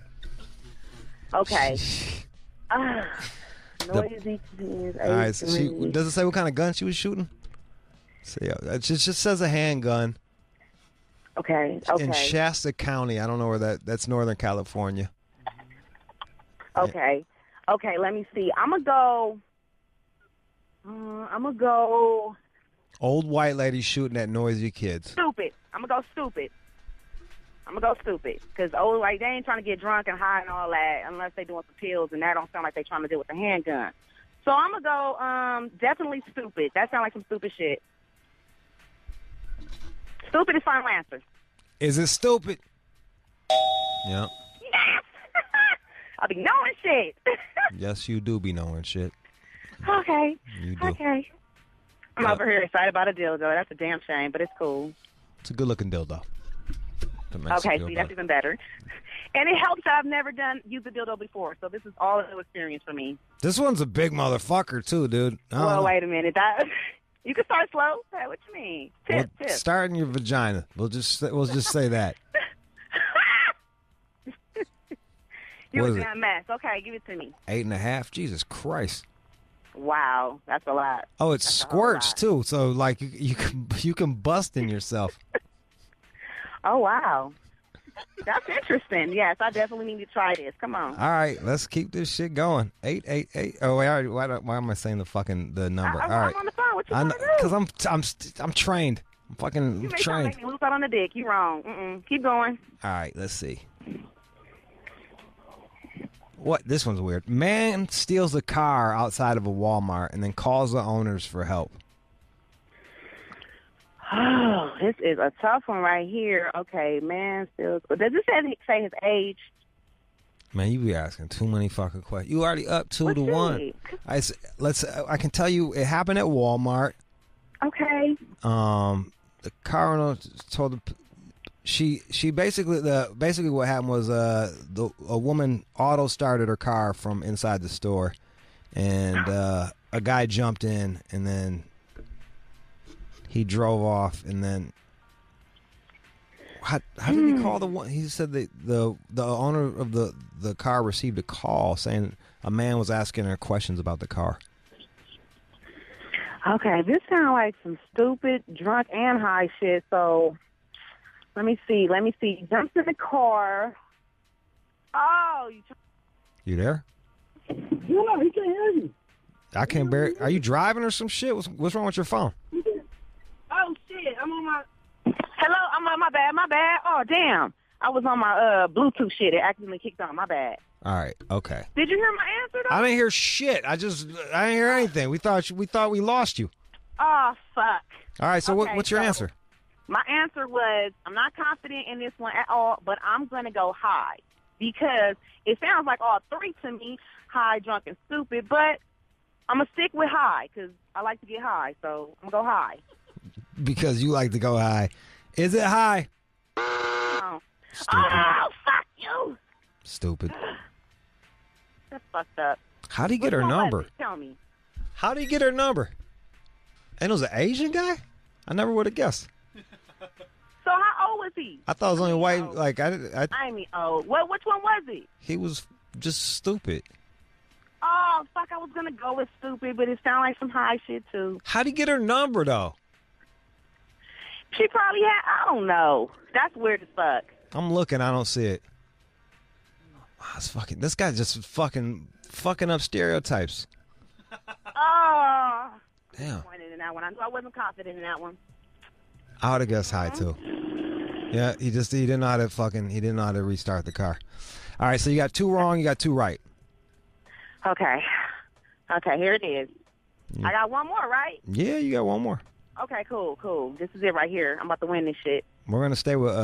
Okay. Noisy kids. All right, so does it say what kind of gun she was shooting? So, yeah, it just says a handgun. Okay. In Shasta County. I don't know where that's Northern California. Okay. Okay, let me see. I'm going to go... Old white lady shooting at noisy kids. Stupid. I'm going to go stupid. Because old white, they ain't trying to get drunk and high and all that unless they doing some pills, and that don't sound like they trying to deal with a handgun. So I'm going to go definitely stupid. That sounds like some stupid shit. Stupid is final answer. Is it stupid? Yep. Yes! I'll be knowing shit. Yes, you do be knowing shit. Okay. You do. Okay. I'm over here excited about a dildo. That's a damn shame, but it's cool. It's a good-looking dildo. Okay, see, that's even better. And it helps that I've never used a dildo before, so this is all a new experience for me. This one's a big motherfucker, too, dude. Well, wait a minute. You can start slow. Hey, what you mean? Tip. Start in your vagina. We'll just say that. You're a damn mess. Okay, give it to me. 8.5? Jesus Christ. Wow, that's a lot. Oh, it squirts too, so like you can bust in yourself. Oh wow, that's interesting. Yes, I definitely need to try this. Come on. All right, let's keep this shit going. 888. Oh wait, why am I saying the number? All right, I'm on the phone. What you want to do? Because I'm trained. I'm fucking trained. Make me loose out on the dick. You wrong. Keep going. All right, let's see. What? This one's weird. Man steals a car outside of a Walmart and then calls the owners for help. Oh, This is a tough one right here. Okay, man. Still, does it say his age? Man, you be asking too many fucking questions. You already up 2-1. I can tell you it happened at Walmart. Okay. The car owner told she basically what happened was a woman auto started her car from inside the store, and a guy jumped in, and then he drove off, and then how did he call the one? He said the owner of the car received a call saying a man was asking her questions about the car. Okay, this sounds like some stupid, drunk, and high shit. So, let me see. He jumps in the car. Oh, you there? No, he can't hear you. I can't bear. Are you driving or some shit? What's wrong with your phone? Oh shit! I'm on my. Hello, I'm on my bad. Oh damn! I was on my Bluetooth shit. It accidentally kicked on. My bad. All right. Okay. Did you hear my answer though? I didn't hear shit. I didn't hear anything. We thought we lost you. Oh fuck! All right. So okay, what's your answer? My answer was I'm not confident in this one at all, but I'm gonna go high because it sounds like all three to me: high, drunk, and stupid. But I'm gonna stick with high because I like to get high, so I'm gonna go high. Because you like to go high. Is it high? Oh, fuck you! Stupid. That's fucked up. How do you get her number? Tell me. How do you get her number? And it was an Asian guy? I never would have guessed. So how old was he? I thought it was only white. Like I mean, old. Which one was he? He was just stupid. Oh fuck! I was gonna go with stupid, but it sounded like some high shit too. How do you get her number though? She probably had. I don't know. That's weird as fuck. I'm looking. I don't see it. Wow, it's fucking. This guy's just fucking up stereotypes. Oh. Damn. In that one. I wasn't confident in that one. I would have guessed high too. Yeah, he didn't know how to restart the car. All right, so you got 2 wrong. You got 2 right. Okay, here it is. Yeah. I got one more, right? Yeah, you got one more. Okay, cool. This is it right here. I'm about to win this shit. We're going to stay with,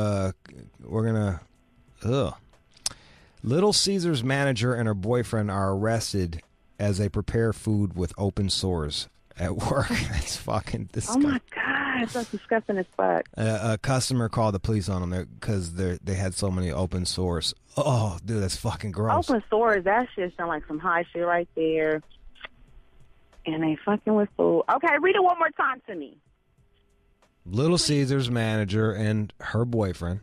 Little Caesars manager and her boyfriend are arrested as they prepare food with open sores at work. That's fucking disgusting. Oh my God, that's disgusting as fuck. A customer called the police on them because they had so many open sores. Oh, dude, that's fucking gross. Open sores, that shit sound like some high shit right there. And they fucking with food. Okay, read it one more time to me. Little Caesars manager and her boyfriend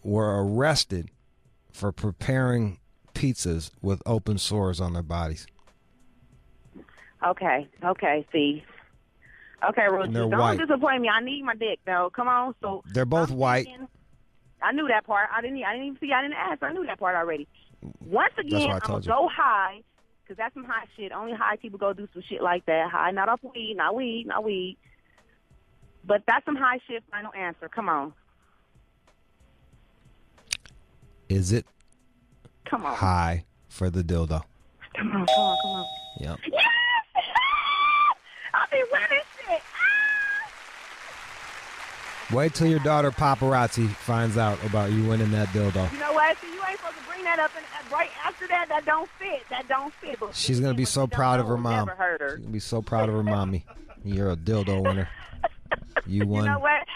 were arrested for preparing pizzas with open sores on their bodies. Okay, see. Okay, Ruth, don't disappoint me. I need my dick, though. Come on. So they're both white. I knew that part. I didn't even see. I didn't ask. I knew that part already. Once again, I'm gonna go high because that's some high shit. Only high people go do some shit like that. High, not off weed, not weed. But that's some high shit. Final answer. Come on. Is it? Come on. High for the dildo. Come on. Yep. Yes! I'll be winning shit. Wait till your daughter paparazzi finds out about you winning that dildo. You know what? See, you ain't supposed to bring that up right after that. That don't fit. But she's going to be so proud of her mom. Never heard her. She's going to be so proud of her mommy. You're a dildo winner. You won. You know what?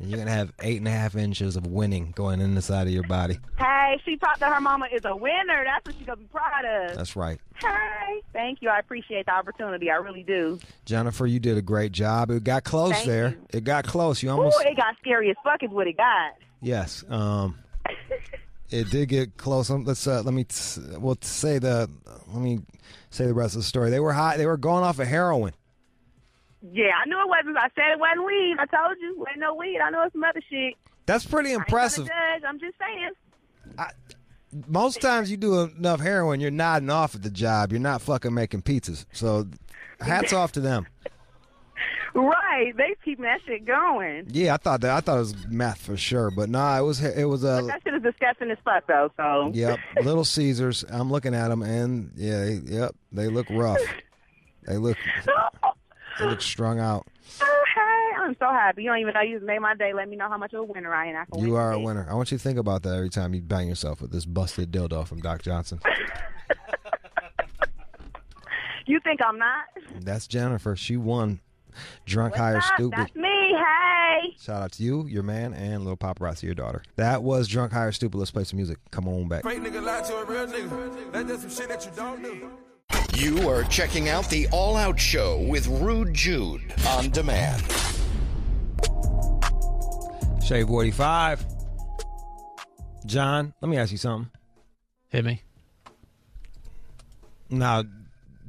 You're going to have 8.5 inches of winning going in the side of your body. Hey, she thought that her mama is a winner. That's what she's going to be proud of. That's right. Hey, thank you. I appreciate the opportunity. I really do. Jennafer, you did a great job. It got close there. It got clement. You almost. Ooh, it got scary as fuck is what it got. Yes. It did get close. Let me say the rest of the story. They were high. They were going off of heroin. Yeah, I knew it wasn't. I said it wasn't weed. I told you. Ain't no weed. I know it's some other shit. That's pretty impressive. I ain't gonna judge. I'm just saying. Most times you do enough heroin, you're nodding off at the job. You're not fucking making pizzas. So, hats off to them. Right, they keeping that shit going. Yeah, I thought it was meth for sure, but nah, it was But that shit is disgusting as fuck though. So. Yep, Little Caesars. I'm looking at them, and they look rough. They look strung out. Oh, hey, I'm so happy. You don't even know you just made my day. Let me know how much of a winner I am. You are a winner. I want you to think about that every time you bang yourself with this busted dildo from Doc Johnson. You think I'm not? That's Jennafer. She won Drunk, Higher, Stupid. That's me. Hey. Shout out to you, your man, and little paparazzi, your daughter. That was Drunk, Higher, Stupid. Let's play some music. Come on back. Fake nigga lie to a real nigga. That's some shit that you don't do. You are checking out the All Out Show with Rude Jude on demand. Shave 45. John, let me ask you something. Hit me. Now,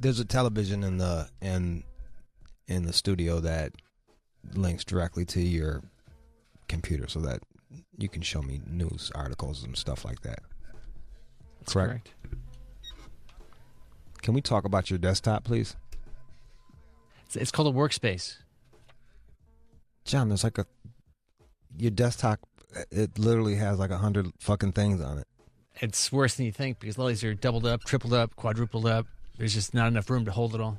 there's a television in the studio that links directly to your computer so that you can show me news articles and stuff like that. That's correct. Can we talk about your desktop, please? It's called a workspace. John, there's like your desktop, it literally has like 100 fucking things on it. It's worse than you think because all these are doubled up, tripled up, quadrupled up. There's just not enough room to hold it all.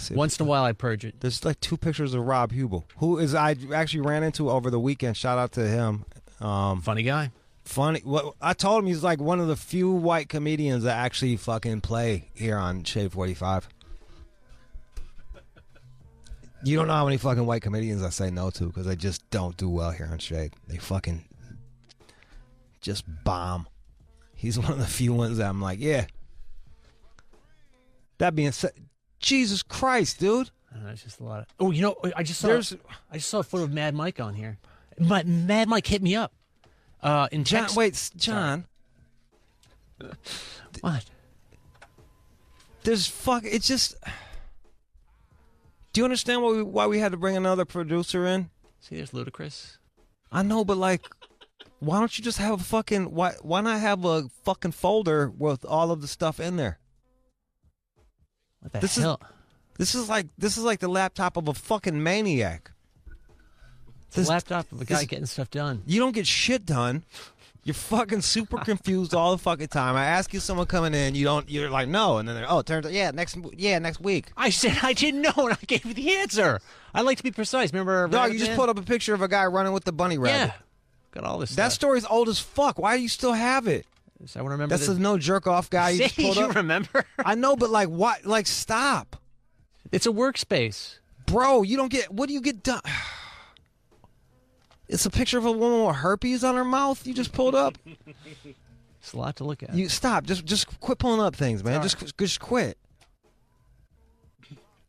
Once in a while, I purge it. There's like 2 pictures of Rob Hubel, who is I actually ran into over the weekend. Shout out to him. Funny guy. Funny. What I told him, he's like one of the few white comedians that actually fucking play here on Shade 45. You don't know how many fucking white comedians I say no to because they just don't do well here on Shade. They fucking just bomb. He's one of the few ones that I'm like, yeah. That being said, Jesus Christ, dude. It's just a lot of. Oh, you know, I just saw a photo of Mad Mike on here. But Mad Mike hit me up. In John, text. wait, John. What? There's it's just. Do you understand why we had to bring another producer in? See, there's Ludacris. I know, but like, why don't you just have a fucking why not have a fucking folder with all of the stuff in there? What the hell? This is like the laptop of a fucking maniac. It's the laptop of a guy getting stuff done. You don't get shit done. You're fucking super confused all the fucking time. I ask you someone coming in, you're like, no, and then it turns out, next week. I said I didn't know, and I gave you the answer. I like to be precise. Remember? Dog, you just pulled up a picture of a guy running with the bunny rabbit. Yeah, got all this stuff. That story's old as fuck. Why do you still have it? I want to remember. That's the no jerk off guy you just pulled you up. Remember? I know, but like, what? Like, stop. It's a workspace, bro. You don't get. What do you get done? It's a picture of a woman with herpes on her mouth. You just pulled up. It's a lot to look at. You stop. Just quit pulling up things, man. Just quit.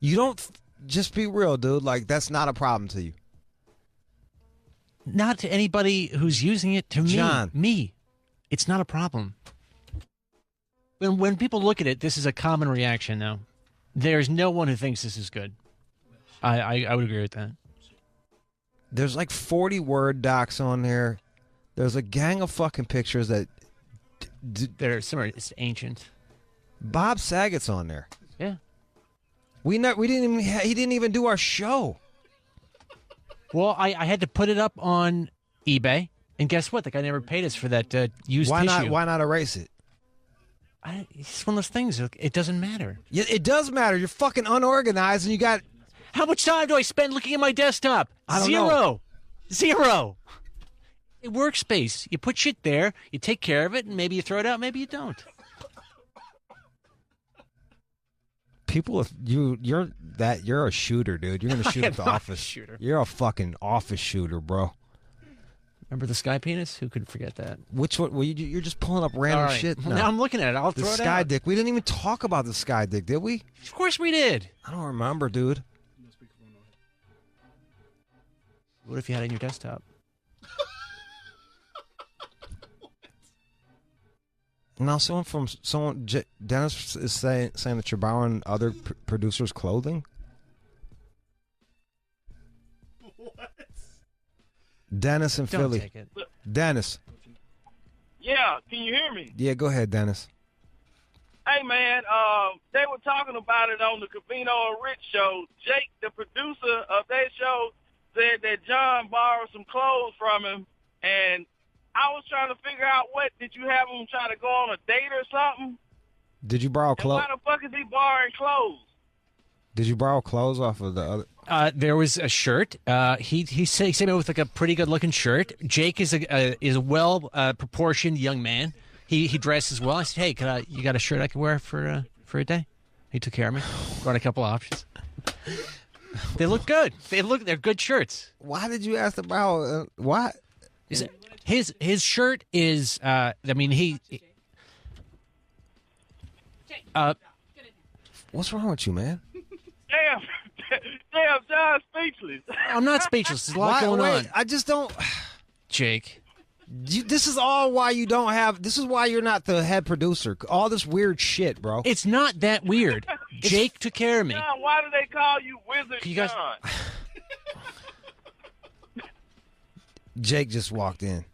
You don't. Just be real, dude. Like, that's not a problem to you. Not to anybody who's using it. To me, John. Me, it's not a problem. When people look at it, this is a common reaction now. There's no one who thinks this is good. I would agree with that. There's like 40 Word docs on there. There's a gang of fucking pictures that they're similar. It's ancient. Bob Saget's on there. Yeah. He didn't even do our show. Well, I had to put it up on eBay, and guess what? The guy never paid us for that used tissue. Why not erase it? It's one of those things. It doesn't matter. Yeah, it does matter. You're fucking unorganized, and you got. How much time do I spend looking at my desktop? I don't know. Zero. A workspace. You put shit there, you take care of it, and maybe you throw it out, maybe you don't. People, you're a shooter, dude. You're gonna shoot at the office. Shooter. You're a fucking office shooter, bro. Remember the sky penis? Who could forget that? Which one? Well, you're just pulling up random shit. Now I'm looking at it. I'll throw it out. The sky dick. We didn't even talk about the sky dick, did we? Of course we did. I don't remember, dude. What if you had it in your desktop? Now, Dennis is saying that you're borrowing other producers' clothing. What? Dennis in Philly. Take it. Dennis. Yeah, can you hear me? Yeah, go ahead, Dennis. Hey, man, they were talking about it on the Covino and Rich show. Jake, the producer of that show, said that John borrowed some clothes from him, and I was trying to figure out did you have him try to go on a date or something? Did you borrow clothes? Why the fuck is he borrowing clothes? Did you borrow clothes off of the other? There was a shirt. He sent me with like a pretty good looking shirt. Jake is a well proportioned young man. He dresses well. I said, hey, you got a shirt I can wear for a day? He took care of me. Brought a couple options. They look good. They're good shirts. Why did you ask about what? His shirt is what's wrong with you, man? Damn, John's speechless. I'm not speechless. There's a lot going on. I just don't. Jake. This is all why you don't have. This is why you're not the head producer. All this weird shit, bro. It's not that weird. Jake took care of me. John, why do they call you Wizard guys... John? Jake just walked in.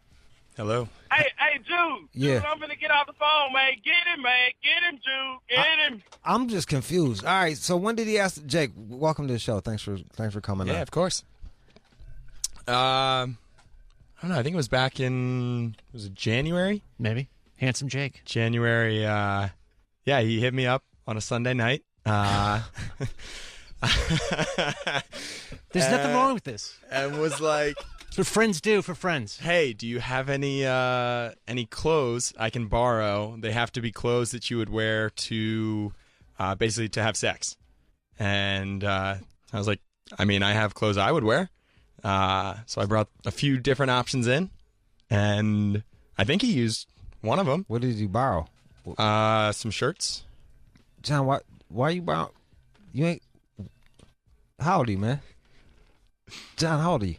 Hello. Hey, Jude. Yeah. Jude, I'm going to get off the phone, man. Get him, man. Get him, Jude. Get him. I'm just confused. All right, so when did he ask Jake? Welcome to the show. Thanks for coming. Yeah, of course. I don't know. I think it was back in January? Maybe. Handsome Jake. January. Yeah, he hit me up on a Sunday night. There's nothing wrong with this. And was like, it's what friends do for friends. Hey, do you have any clothes I can borrow? They have to be clothes that you would wear to basically to have sex. And I was like, I mean, I have clothes I would wear. So I brought a few different options in, and I think he used one of them. What did you borrow? Some shirts. John, why you borrow? You ain't. How old are you, man? John, how old are you?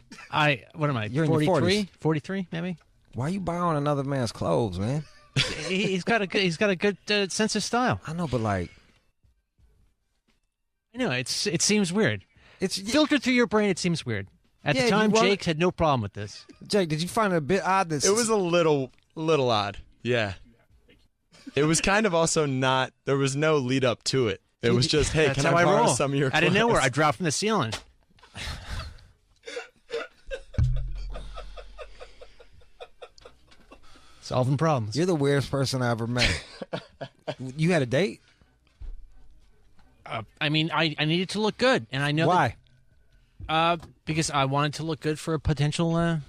What am I? You're 43? in your 40s. 43, maybe. Why are you borrowing another man's clothes, man? He's got a good sense of style. I know, but like, I know it seems weird. It's filtered through your brain. It seems weird. At the time, Jake had no problem with this. Jake, did you find it a bit odd? It was a little odd. Yeah. It was kind of also not. There was no lead up to it. It was just, hey, can I borrow some of your clothes? Out of nowhere, I dropped from the ceiling. Solving problems. You're the weirdest person I ever met. You had a date? I mean, I needed to look good, and I know why. Because I wanted to look good for a potential,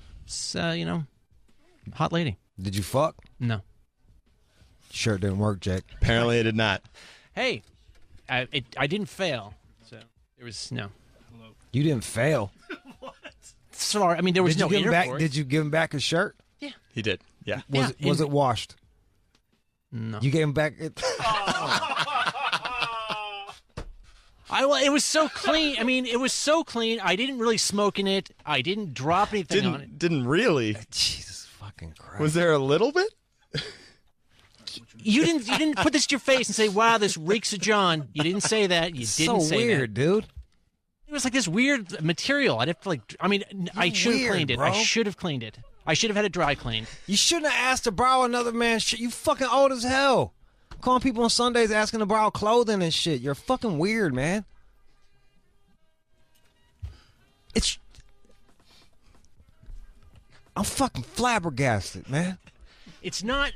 hot lady. Did you fuck? No. Sure, it didn't work, Jake. Apparently, it did not. Hey, I didn't fail, so there was no. You didn't fail. What? Sorry, I mean there was no intercourse. Did you give him back his shirt? Yeah, he did. Yeah. Was it washed? No. You gave him back it. It was so clean. I mean, it was so clean. I didn't really smoke in it. I didn't drop anything on it. Didn't really. Jesus fucking Christ. Was there a little bit? You didn't put this to your face and say, "Wow, this reeks of John." You didn't say that. You didn't say that. So weird, dude. It was like this weird material. I'd have to I should have cleaned it. Bro. I should have cleaned it. I should have had it dry cleaned. You shouldn't have asked to borrow another man's shit. You fucking old as hell. Calling people on Sundays asking to borrow clothing and shit. You're fucking weird, man. I'm fucking flabbergasted, man. It's not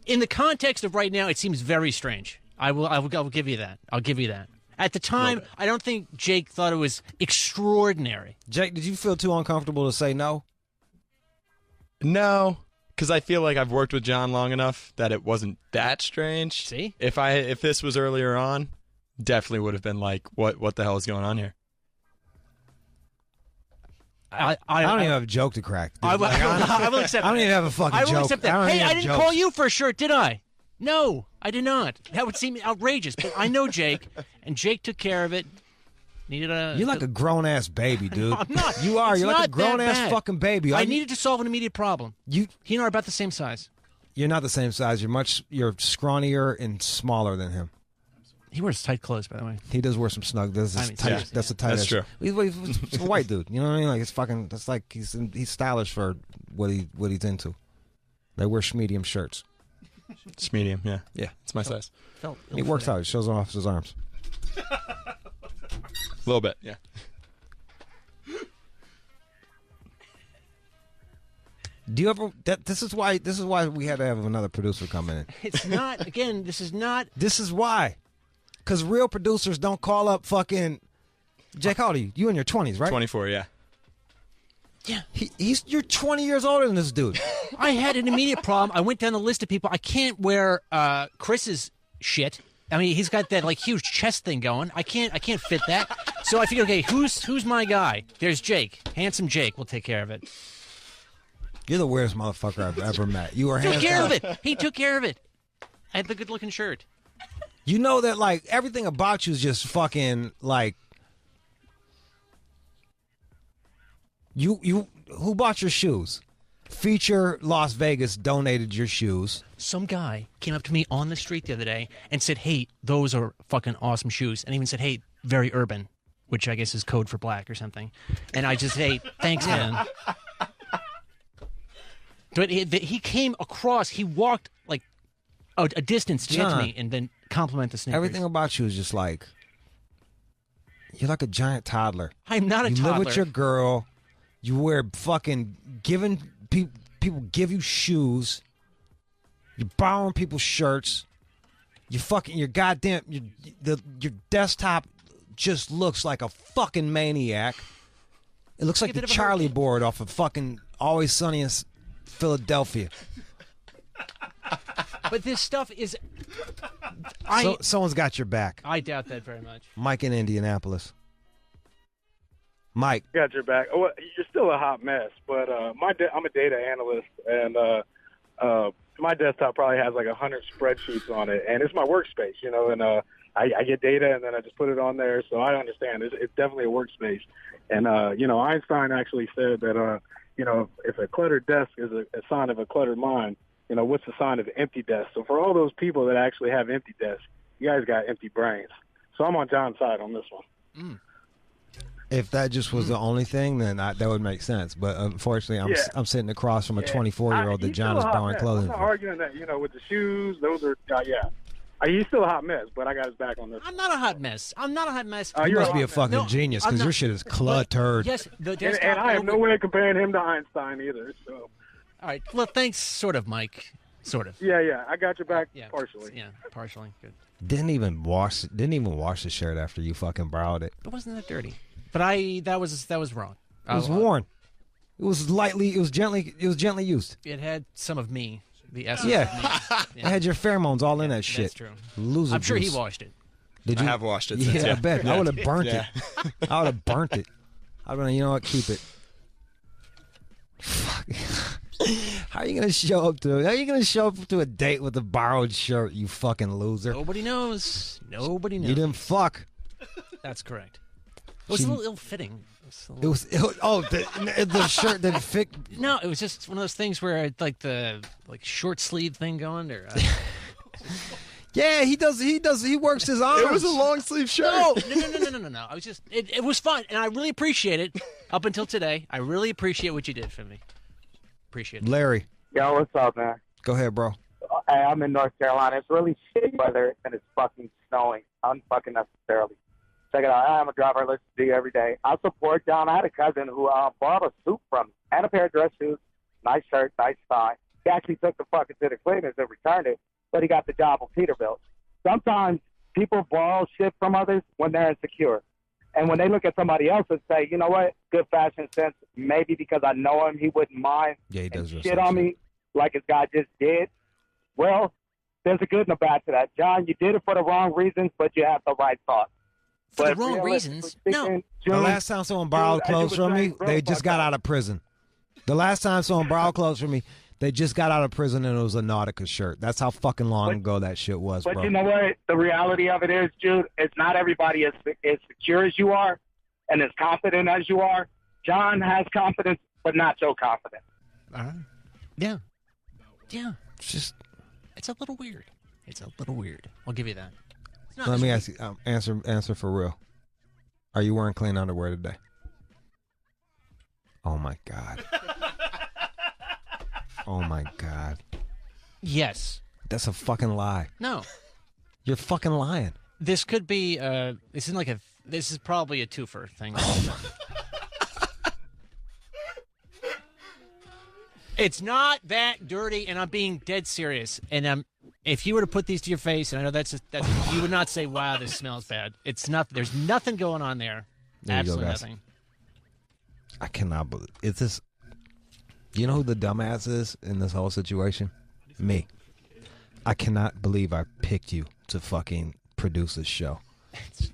in the context of right now. It seems very strange. I will give you that. I'll give you that. At the time, I don't think Jake thought it was extraordinary. Jake, did you feel too uncomfortable to say no? No, because I feel like I've worked with John long enough that it wasn't that strange. See? If this was earlier on, definitely would have been like, what the hell is going on here? I don't even have a joke to crack. I will accept that. I don't even have a fucking joke. I will accept that. Hey, I didn't call you for a shirt, did I? No, I did not. That would seem outrageous, but I know Jake, and Jake took care of it. You're like a grown-ass baby, dude. No, I'm not. You are. It's You're like a not that grown-ass bad. fucking baby. I needed to solve an immediate problem. He and I are about the same size. You're not the same size. You're scrawnier and smaller than him. He wears tight clothes, by the way. He does wear some snug. That's a tight. That's true. He's a white dude. You know what I mean? Like it's fucking. That's like he's stylish for what he's into. They wear medium shirts. It's medium, yeah. Yeah, it's my size. He works out. He shows off his arms. A little bit, yeah. Do you ever? This is why we had to have another producer come in. It's not. Again, this is not. This is why. Because real producers don't call up fucking Jake. How old are you? You in your 20s, right? 24, yeah. Yeah. You're 20 years older than this dude. I had an immediate problem. I went down the list of people. I can't wear Chris's shit. I mean, he's got that like huge chest thing going. I can't fit that. So I figured, okay, who's my guy? There's Jake, handsome Jake. We'll take care of it. You're the weirdest motherfucker I've ever met. You were Took handsome. care of it. He took care of it. I had the good-looking shirt. You know that like everything about you is just fucking like. You who bought your shoes? Feature Las Vegas donated your shoes. Some guy came up to me on the street the other day and said, hey, those are fucking awesome shoes. And even said, hey, very urban, which I guess is code for black or something. And I just, hey, thanks, man. But he came across, he walked like a distance to get to me and then compliment the sneakers. Everything about you is just like, you're like a giant toddler. I'm not a toddler. You live with your girl. You wear fucking giving people give you shoes. You're borrowing people's shirts. You fucking your desktop just looks like a fucking maniac. It looks like the Charlie board off of fucking Always Sunny in Philadelphia. But this stuff is. Someone's got your back. I doubt that very much. Mike in Indianapolis. Mike. Got your back. Well, you're still a hot mess, but I'm a data analyst, and my desktop probably has like 100 spreadsheets on it, and it's my workspace, and I get data, and then I just put it on there, so I understand. It's definitely a workspace. And, Einstein actually said that, if a cluttered desk is a sign of a cluttered mind, what's the sign of an empty desk? So for all those people that actually have empty desks, you guys got empty brains. So I'm on John's side on this one. Mm. If that just was the only thing, then that would make sense. But unfortunately, I'm sitting across from a 24-year-old that John is borrowing clothing I'm not for. arguing that, with the shoes, those are, he's still a hot mess, but I got his back on this. I'm not a hot mess. You must be a fucking genius because your shit is cluttered. Yes, the And desktop. I have no way of comparing him to Einstein either. So. All right. Well, thanks, sort of, Mike. Sort of. Yeah. I got your back partially. Yeah, partially. Good. Didn't even wash the shirt after you fucking borrowed it. It wasn't that dirty. But that was wrong. It was worn. It was gently used. It had some of me. The essence Yeah. of me. It had your pheromones all in that shit. That's true. Loser I'm sure he juice. washed it. Did you? I have washed it Yeah, since, I bet. I would have burnt Yeah. it. I would have burnt it. I would have, you know what? Keep it. Fuck. How are you gonna show up to a date with a borrowed shirt, you fucking loser? Nobody knows. Nobody knows. You didn't fuck. That's correct. It was a little ill-fitting. The shirt didn't fit. No, it was just one of those things where like the short sleeve thing going or. Yeah, he does. He works his arms. It was a long sleeve shirt. No. I was just. It was fun, and I really appreciate it. Up until today, I really appreciate what you did for me. Appreciate it. Larry. Yo, what's up, man? Go ahead, bro. Hey, I'm in North Carolina. It's really shitty weather, and it's fucking snowing. Unfucking necessarily. Check it out. I'm a driver. I listen to you every day. I support John. I had a cousin who bought a suit from me and a pair of dress shoes. Nice shirt, nice tie. He actually took the fucking to the cleaners and returned it, but he got the job on Peterbilt. Sometimes people borrow shit from others when they're insecure. And when they look at somebody else and say, you know what, good fashion sense, maybe because I know him, he wouldn't mind he does shit on me like his guy just did. Well, there's a good and a bad to that. John, you did it for the wrong reasons, but you have the right thought. For the wrong reasons? No. The last time someone borrowed clothes from me, they just got out of prison. The last time someone borrowed clothes from me, they just got out of prison and it was a Nautica shirt. That's how fucking long ago that shit was, But bro. you know what? The reality of it is, Jude, it's not everybody as secure as you are and as confident as you are. John has confidence, but not so confident. All right. Yeah. It's a little weird. I'll give you that. Let me ask you, answer for real. Are you wearing clean underwear today? Oh my God. Oh my God. Yes. That's a fucking lie. No. You're fucking lying. This could be. This is probably a twofer thing. It's not that dirty, and I'm being dead serious. And if you were to put these to your face, and I know that's you would not say, "Wow, this smells bad." It's not. There's nothing going on there. Absolutely nothing. I cannot believe it's this. You know who the dumbass is in this whole situation? Me. I cannot believe I picked you to fucking produce this show.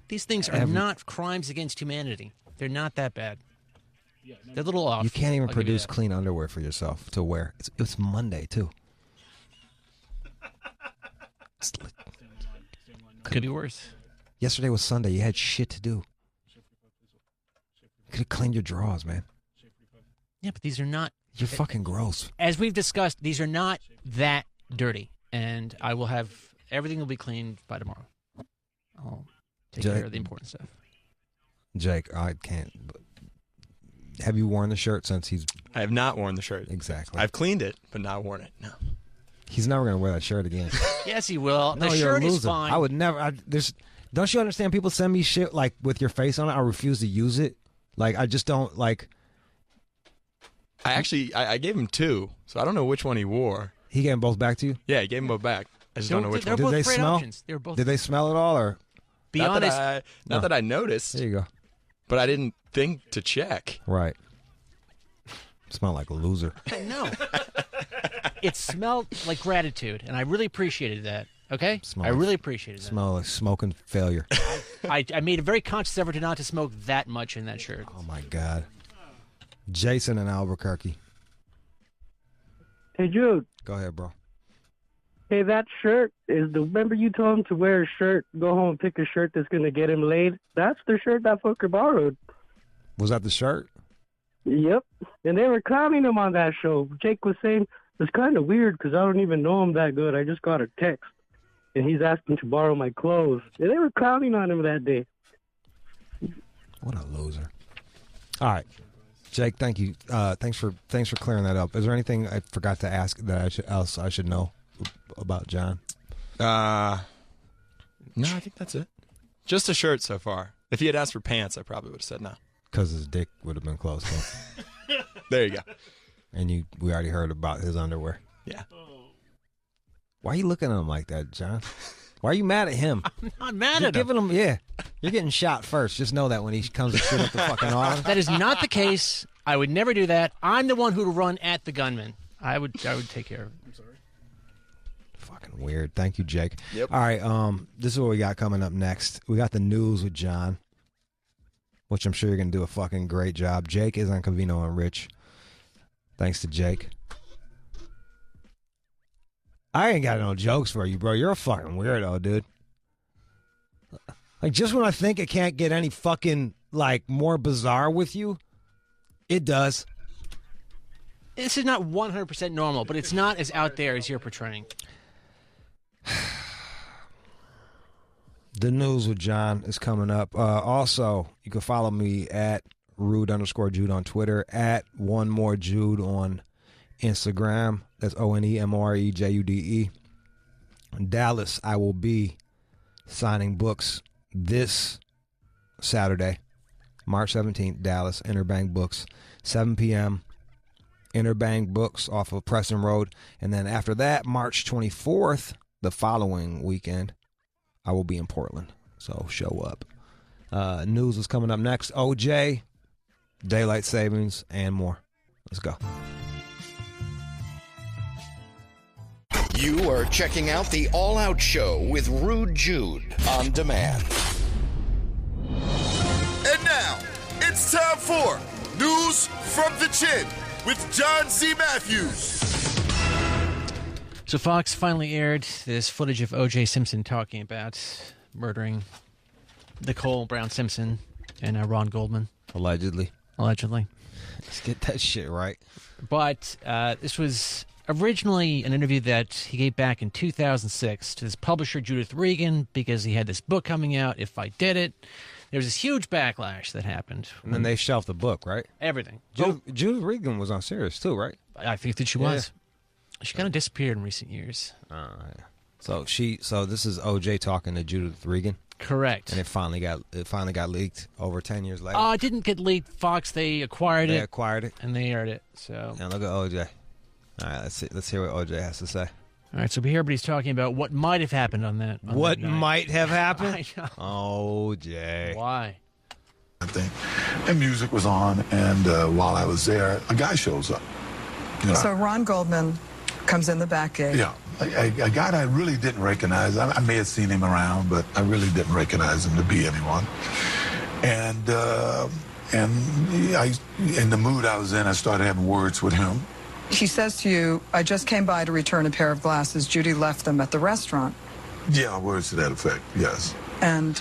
These things are not crimes against humanity. They're not that bad. They're a little off. You can't even produce clean underwear for yourself to wear. It's Monday too. Could be worse. Yesterday was Sunday. You had shit to do. You could have cleaned your drawers, man. Yeah, but these are not. You're fucking gross. As we've discussed, these are not that dirty, and I will have everything will be cleaned by tomorrow. I'll take care of the important stuff. Jake, I can't. Have you worn the shirt since he's? I have not worn the shirt. Exactly. I've cleaned it, but not worn it. No. He's never gonna wear that shirt again. Yes, he will. No, the you're shirt a loser. is fine. I would never. Don't you understand? People send me shit like with your face on it. I refuse to use it. Like I just don't like. I gave him 2, so I don't know which one he wore. He gave them both back to you? Yeah, he gave them both back. I just don't know which one. Did they smell? They were both. Did they smell at all, or? Be honest. Not that I noticed. There you go. But I didn't think to check. Right. Smell like a loser. No. It smelled like gratitude, and I really appreciated that. Okay? I really appreciated that. Smell like smoking failure. I made a very conscious effort not to smoke that much in that shirt. Oh, my God. Jason in Albuquerque. Hey, Jude. Go ahead, bro. Hey, that shirt remember you told him to wear a shirt, go home and pick a shirt that's going to get him laid? That's the shirt that fucker borrowed. Was that the shirt? Yep. And they were clowning him on that show. Jake was saying, it's kind of weird because I don't even know him that good. I just got a text. And he's asking to borrow my clothes. And they were clowning on him that day. What a loser. All right. Jake, thank you. Thanks for clearing that up. Is there anything I forgot to ask that I should know about John? No, I think that's it. Just a shirt so far. If he had asked for pants, I probably would have said no. Because his dick would have been closed. There you go. And we already heard about his underwear. Yeah. Why are you looking at him like that, John? Why are you mad at him? I'm not mad You're at him. giving him. Yeah. You're getting shot first. Just know that when he comes to shoot up the fucking arm. That is not the case. I would never do that. I'm the one who would run at the gunman. I would take care of it. I'm sorry. Fucking weird. Thank you, Jake. Yep. All right. This is what we got coming up next. We got the news with John, which I'm sure you're gonna do a fucking great job. Jake is on Covino and Rich. Thanks to Jake. I ain't got no jokes for you, bro. You're a fucking weirdo, dude. Like, just when I think it can't get any fucking, like, more bizarre with you, it does. This is not 100% normal, but it's not as out there as you're portraying. The news with John is coming up. Also, you can follow me at Rude_Jude on Twitter, at One More Jude on Instagram. That's ONEMOREJUDE. In Dallas, I will be signing books this Saturday, March 17th, Dallas, Interbank Books, 7 p.m. Interbank Books off of Preston Road. And then after that, March 24th, the following weekend, I will be in Portland. So show up. News is coming up next. OJ, daylight savings, and more. Let's go. You are checking out the All Out Show with Rude Jude on demand. And now, it's time for News from the Chin with John C. Matthews. So Fox finally aired this footage of O.J. Simpson talking about murdering Nicole Brown Simpson and Ron Goldman. Allegedly. Let's get that shit right. But this was originally an interview that he gave back in 2006 to this publisher, Judith Regan, because he had this book coming out, If I Did It. There was this huge backlash that happened. And then they shelved the book, right? Everything. Judith Regan was on Sirius, too, right? I think that she was. She kind of disappeared in recent years. So this is OJ talking to Judith Regan. Correct. And it finally got leaked over 10 years later. It didn't get leaked. Fox, they acquired it. They acquired it. And they aired it. So. And look at OJ. All right, let's hear what OJ has to say. All right, so everybody's talking about what might have happened on that. What that night. might have happened? I know. Oh, Jay. Why? I think. And music was on, and while I was there, a guy shows up. You know, So Ron Goldman comes in the back gate. yeah, a guy that I really didn't recognize. I may have seen him around, but I really didn't recognize him to be anyone. And in the mood I was in, I started having words with him. He says to you, I just came by to return a pair of glasses. Judy left them at the restaurant. Yeah, words to that effect, yes. And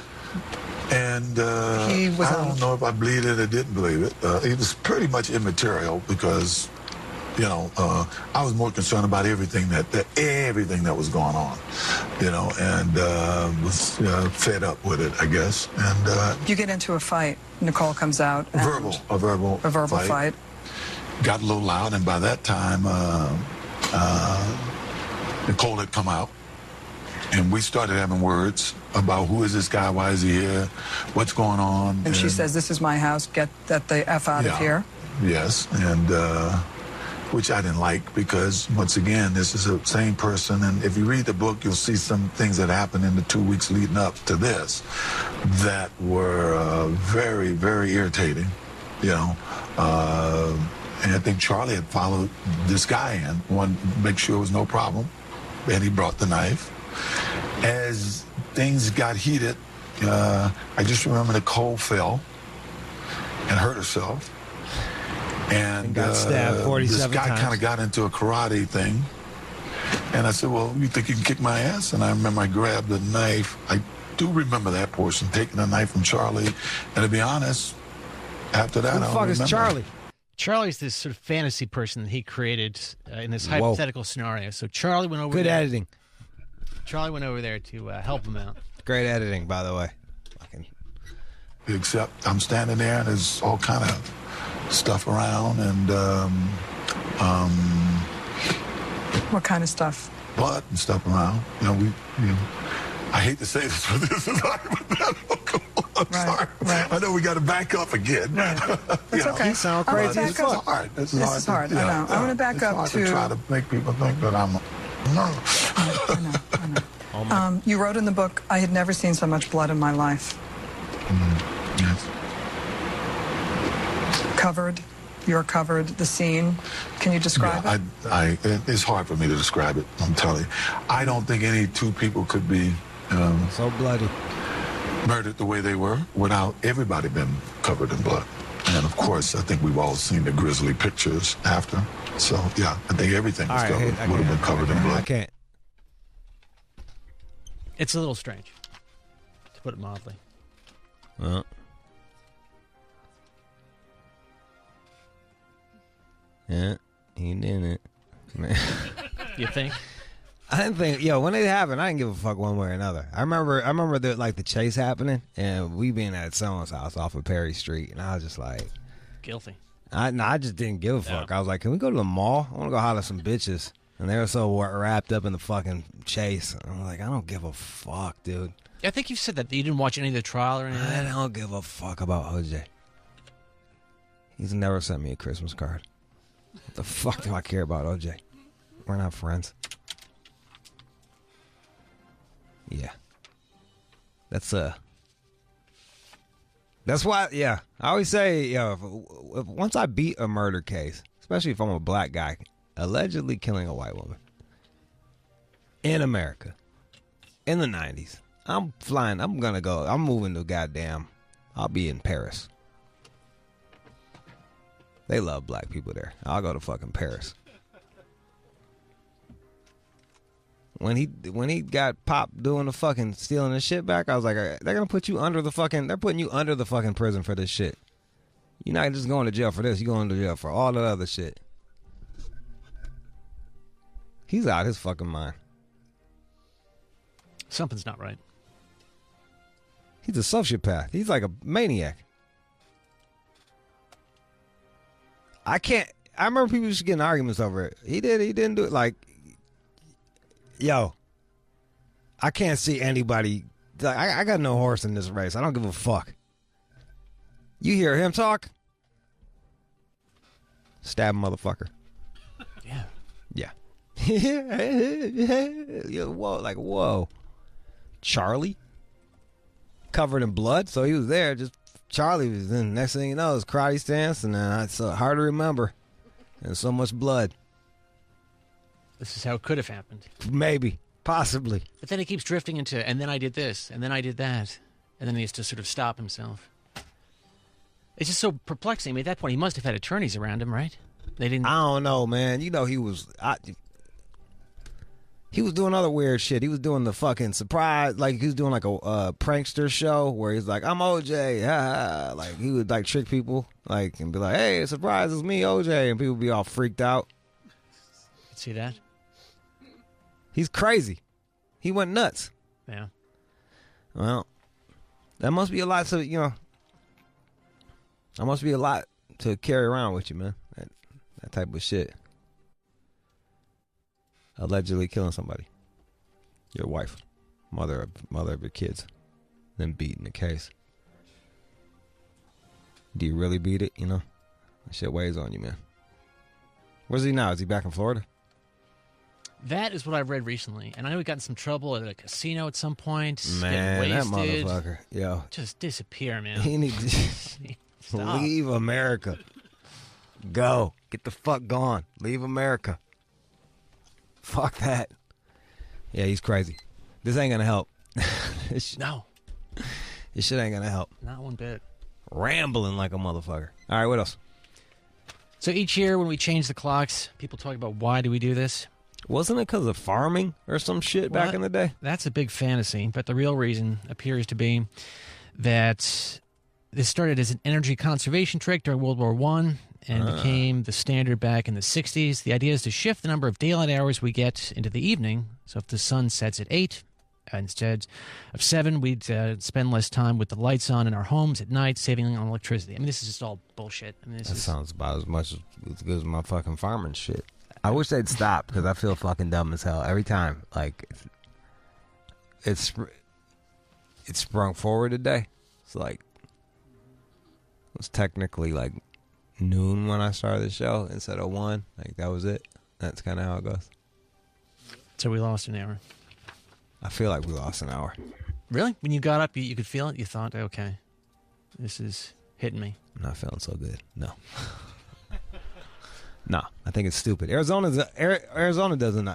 he was I don't know if I believed it or didn't believe it. It was pretty much immaterial because, you know, I was more concerned about everything that was going on, you know, and was fed up with it, I guess. And you get into a fight. Nicole comes out. a verbal fight. Got a little loud, and by that time, Nicole had come out, and we started having words about who is this guy, why is he here, what's going on. And she says, this is my house, get the F out of here. Yes, and which I didn't like because, once again, this is the same person, and if you read the book, you'll see some things that happened in the 2 weeks leading up to this that were very, very irritating, you know. And I think Charlie had followed this guy in, wanted to make sure there was no problem, and he brought the knife. As things got heated, I just remember Nicole fell and hurt herself. And got stabbed 47 this guy times. kind of got into a karate thing. And I said, well, you think you can kick my ass? And I remember I grabbed the knife. I do remember that portion, taking the knife from Charlie. And to be honest, after that, Who the I don't fuck is remember. Charlie? Charlie's this sort of fantasy person that he created in this hypothetical scenario. So Charlie went over Good there. editing. Charlie went over there to help him out. Great editing, by the way. Except I'm standing there and there's all kind of stuff around and What kind of stuff? blood and stuff around. You know, I hate to say this, but this is hypothetical. I'm sorry. I know we got to back up again. It's okay. You sound I'm gonna crazy as back up. fuck. Hard. This is hard. I know. I'm going to back it's up hard to. try to make people think that I'm nervous. You wrote in the book, I had never seen so much blood in my life. Yes. Covered. You're covered. The scene. Can you describe it? It's hard for me to describe it. I'm telling you. I don't think any two people could be so bloody murdered the way they were without everybody being covered in blood. And of course, I think we've all seen the grisly pictures after. So yeah, I think everything was would have been covered in blood. I can't. It's a little strange, to put it mildly. Well. Yeah, he did it. Man. You think? I didn't think, when it happened, I didn't give a fuck one way or another. I remember the chase happening, and we being at someone's house off of Perry Street, and I was just like, guilty. I just didn't give a fuck. I was like, can we go to the mall? I want to go holler at some bitches. And they were so wrapped up in the fucking chase. And I'm like, I don't give a fuck, dude. I think you said that you didn't watch any of the trial or anything. I don't give a fuck about OJ. He's never sent me a Christmas card. What the fuck do I care about OJ? We're not friends. Yeah. That's why, I always say, if once I beat a murder case, especially if I'm a black guy, allegedly killing a white woman in America in the 90s, I'm flying. I'm moving to I'll be in Paris. They love black people there. I'll go to fucking Paris. When he got popped doing the fucking stealing the shit back, I was like, they're gonna put you under the fucking. They're putting you under the fucking prison for this shit. You're not just going to jail for this. You're going to jail for all that other shit. He's out his fucking mind. Something's not right. He's a sociopath. He's like a maniac. I remember people just getting arguments over it. He didn't do it. Like, I can't see anybody. I got no horse in this race. I don't give a fuck. You hear him talk? Stab a motherfucker. Yeah. Yeah. Whoa, like, whoa. Charlie? Covered in blood? So he was there. Just Charlie was in. Next thing you know, it's karate stance, and it's hard to remember. And so much blood. This is how it could have happened. Maybe. Possibly. But then he keeps drifting into, and then I did this, and then I did that. And then he has to sort of stop himself. It's just so perplexing. I mean, at that point, he must have had attorneys around him, right? They didn't. I don't know, man. You know, he was doing other weird shit. He was doing the fucking surprise, like he was doing like a prankster show where he's like, "I'm OJ," like he would like trick people, like and be like, "Hey, surprise, it's me, OJ," and people would be all freaked out. See that? He's crazy. He went nuts. Yeah. Well, that must be a lot to That must be a lot to carry around with you, man. That type of shit. Allegedly killing somebody. Your wife. Mother of your kids. Then beating the case. Do you really beat it, you know? That shit weighs on you, man. Where's he now? Is he back in Florida? That is what I've read recently. And I know he got in some trouble at a casino at some point. Man, that wasted. motherfucker. Yo. Just disappear, man. He needs to leave America. Go. Get the fuck gone. Leave America. Fuck that. Yeah, he's crazy. This ain't gonna help. No. This shit ain't gonna help. Not one bit. Rambling like a motherfucker. All right, what else? So each year when we change the clocks, people talk about why do we do this? Wasn't it because of farming or some shit back in the day? That's a big fantasy, but the real reason appears to be that this started as an energy conservation trick during World War I and became the standard back in the 60s. The idea is to shift the number of daylight hours we get into the evening. So if the sun sets at 8, instead of 7, we'd spend less time with the lights on in our homes at night, saving on electricity. I mean, this is just all bullshit. I mean, that sounds about as good as my fucking farming shit. I wish they'd stop because I feel fucking dumb as hell every time. Like, it's sprung forward today. It's like, it was technically like noon when I started the show instead of 1. Like, that was it. That's kind of how it goes. So we lost an hour. I feel like we lost an hour. Really? When you got up, you could feel it? You thought, okay, this is hitting me. I'm not feeling so good. No. No, I think it's stupid. Arizona doesn't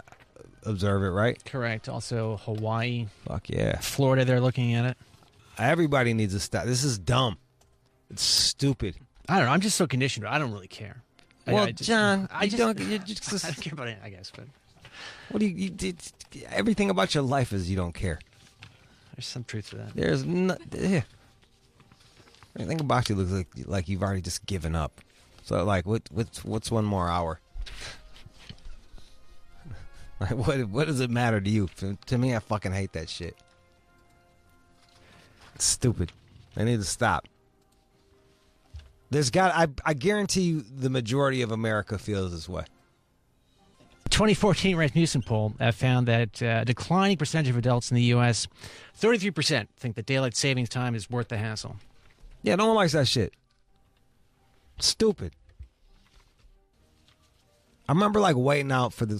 observe it, right? Correct. Also, Hawaii. Fuck yeah. Florida, they're looking at it. Everybody needs to stop. This is dumb. It's stupid. I don't know. I'm just so conditioned. I don't really care. Well, John, I don't care about it, I guess. But what do you everything about your life is you don't care. There's some truth to that. There's everything about you looks like you've already just given up. So, like, what's one more hour? Like, what does it matter to you? To me, I fucking hate that shit. It's stupid. They need to stop. I guarantee you the majority of America feels this way. 2014 Rasmussen poll found that a declining percentage of adults in the U.S., 33% think that daylight savings time is worth the hassle. Yeah, no one likes that shit. Stupid. I remember like waiting out for the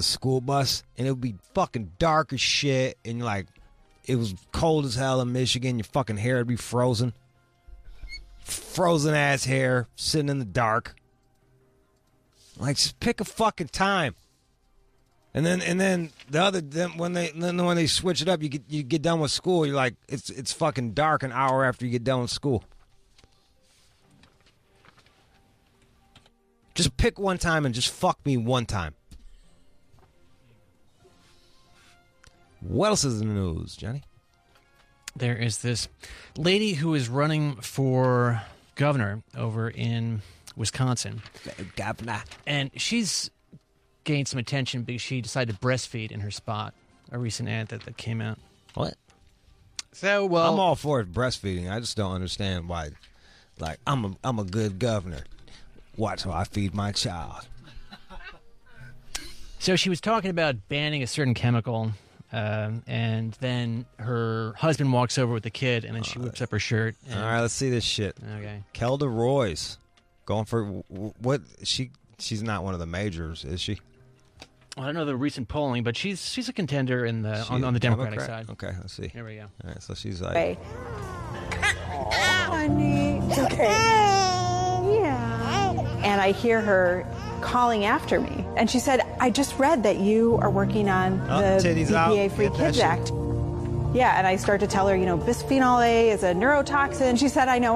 school bus, and it would be fucking dark as shit, and like it was cold as hell in Michigan. Your fucking hair would be frozen, ass hair, sitting in the dark. Like, just pick a fucking time. And then when they switch it up, you get done with school. You're like, it's fucking dark an hour after you get done with school. Just pick one time and just fuck me one time. What else is in the news, Johnny? There is this lady who is running for governor over in Wisconsin. Governor. And she's gained some attention because she decided to breastfeed in her spot. A recent ad that came out. What? So, well, I'm all for breastfeeding. I just don't understand why. Like, I'm a good governor. Watch how I feed my child. So she was talking about banning a certain chemical, and then her husband walks over with the kid, and then she whips up her shirt. All right, let's see this shit. Okay. Kelda Royce. Going for what? She's not one of the majors, is she? I don't know the recent polling, but she's a contender in the on the Democratic side. Okay, let's see. Here we go. All right, so she's like, honey. It's okay. Yeah. And I hear her calling after me. And she said, I just read that you are working on the BPA Free Kids Act. Yeah, and I start to tell her, bisphenol A is a neurotoxin. She said, I know.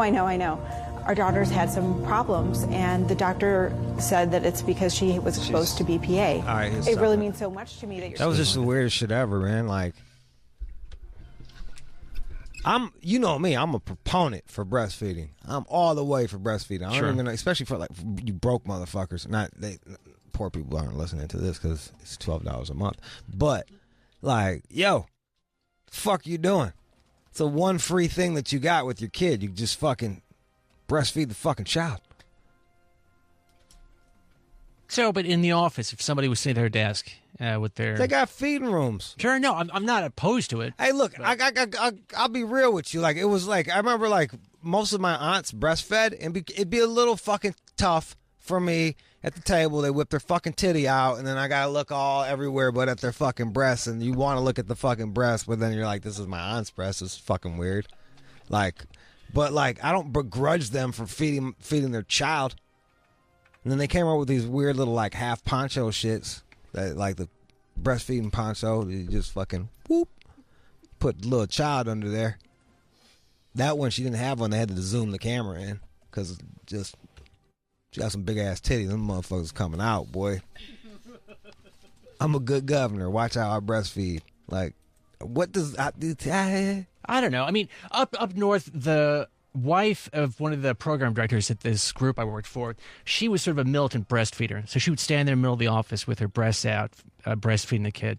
Our daughter's had some problems, and the doctor said that it's because she was exposed to BPA. All right, it really means so much to me that you're that was just the weirdest shit ever, man. Like, you know me, I'm a proponent for breastfeeding. I'm all the way for breastfeeding. I don't even, especially for like you broke motherfuckers. Poor people aren't listening to this because it's $12 a month. But like, yo, fuck you doing? It's a one free thing that you got with your kid. You just fucking breastfeed the fucking child. So, but in the office, if somebody was sitting at their desk with their... They got feeding rooms. Sure, no, I'm not opposed to it. Hey, look, I'll be real with you. Like, it was like, I remember like most of my aunts breastfed, and it'd be a little fucking tough for me at the table. They whip their fucking titty out, and then I gotta look all everywhere but at their fucking breasts, and you want to look at the fucking breast, but then you're like, this is my aunt's breast. It's fucking weird. Like, but like, I don't begrudge them for feeding their child. And then they came up with these weird little like half poncho shits, that like the breastfeeding poncho. You just fucking whoop, put the little child under there. That one, she didn't have one. They had to zoom the camera in because just she got some big ass titties. Them motherfuckers coming out, boy. I'm a good governor. Watch how I breastfeed. Like, what does I don't know. I mean, up north, the wife of one of the program directors at this group I worked for, she was sort of a militant breastfeeder. So she would stand there in the middle of the office with her breasts out, breastfeeding the kid.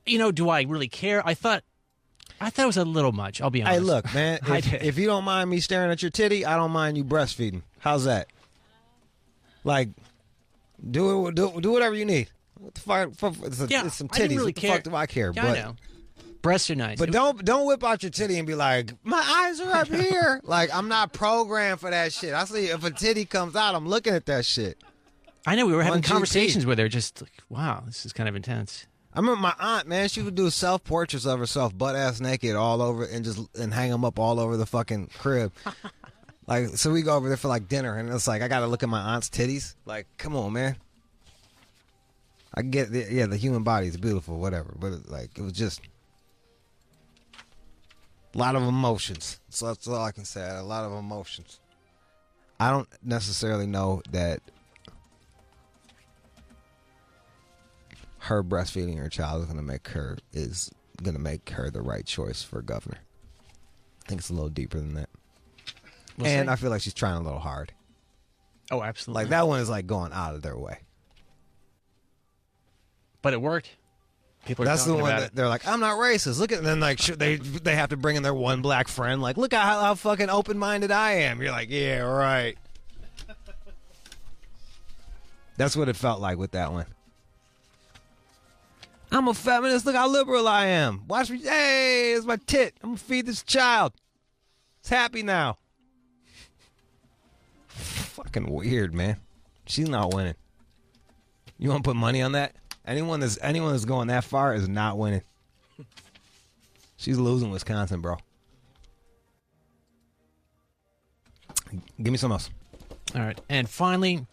Do I really care? I thought it was a little much. I'll be honest. Hey, look, man. If you don't mind me staring at your titty, I don't mind you breastfeeding. How's that? Like, do whatever you need. What the fuck? It's some titties. I didn't really what the fuck do I care? Yeah, I know. Breasts are nice. But don't whip out your titty and be like, my eyes are up here. Like, I'm not programmed for that shit. I see if a titty comes out, I'm looking at that shit. I know, we were having conversations with her, just like, wow, this is kind of intense. I remember my aunt, man, she would do self-portraits of herself, butt-ass naked, all over, and hang them up all over the fucking crib. Like, so we go over there for, like, dinner, and it's like, I got to look at my aunt's titties. Like, come on, man. I get the human body is beautiful, whatever, but, it was just a lot of emotions. So that's all I can say, a lot of emotions. I don't necessarily know that her breastfeeding her child is going to make her the right choice for governor. I think it's a little deeper than that. I feel like she's trying a little hard. Oh, absolutely. Like, that one is like going out of their way. But it worked. People are That's the talking one about that it. they're like, I'm not racist. Look at, and then like they have to bring in their one black friend. Like, look at how fucking open-minded I am. You're like, yeah, right. That's what it felt like with that one. I'm a feminist. Look how liberal I am. Watch me. Hey, it's my tit. I'm gonna feed this child. It's happy now. Fucking weird, man. She's not winning. You want to put money on that? Anyone that's going that far is not winning. She's losing Wisconsin, bro. Give me something else. All right. And finally,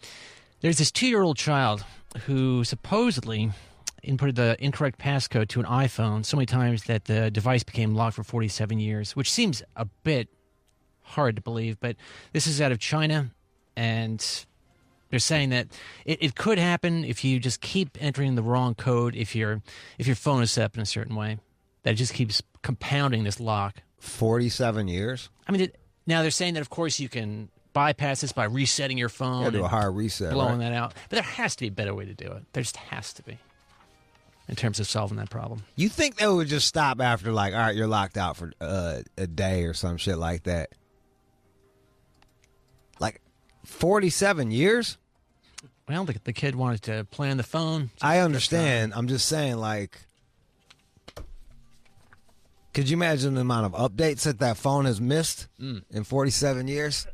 there's this 2-year-old child who supposedly inputted the incorrect passcode to an iPhone so many times that the device became locked for 47 years, which seems a bit hard to believe. But this is out of China, and they're saying that it could happen if you just keep entering the wrong code, if your phone is set up in a certain way, that it just keeps compounding this lock. 47 years? I mean, now they're saying that, of course, you can bypass this by resetting your phone. You gotta do a hard reset, blowing right? that out. But there has to be a better way to do it. There just has to be, in terms of solving that problem. You think they would just stop after, like, all right, you're locked out for a day or some shit like that? Like, 47 years? Well, the kid wanted to plan the phone. I understand. I'm just saying, like, could you imagine the amount of updates that phone has missed in 47 years?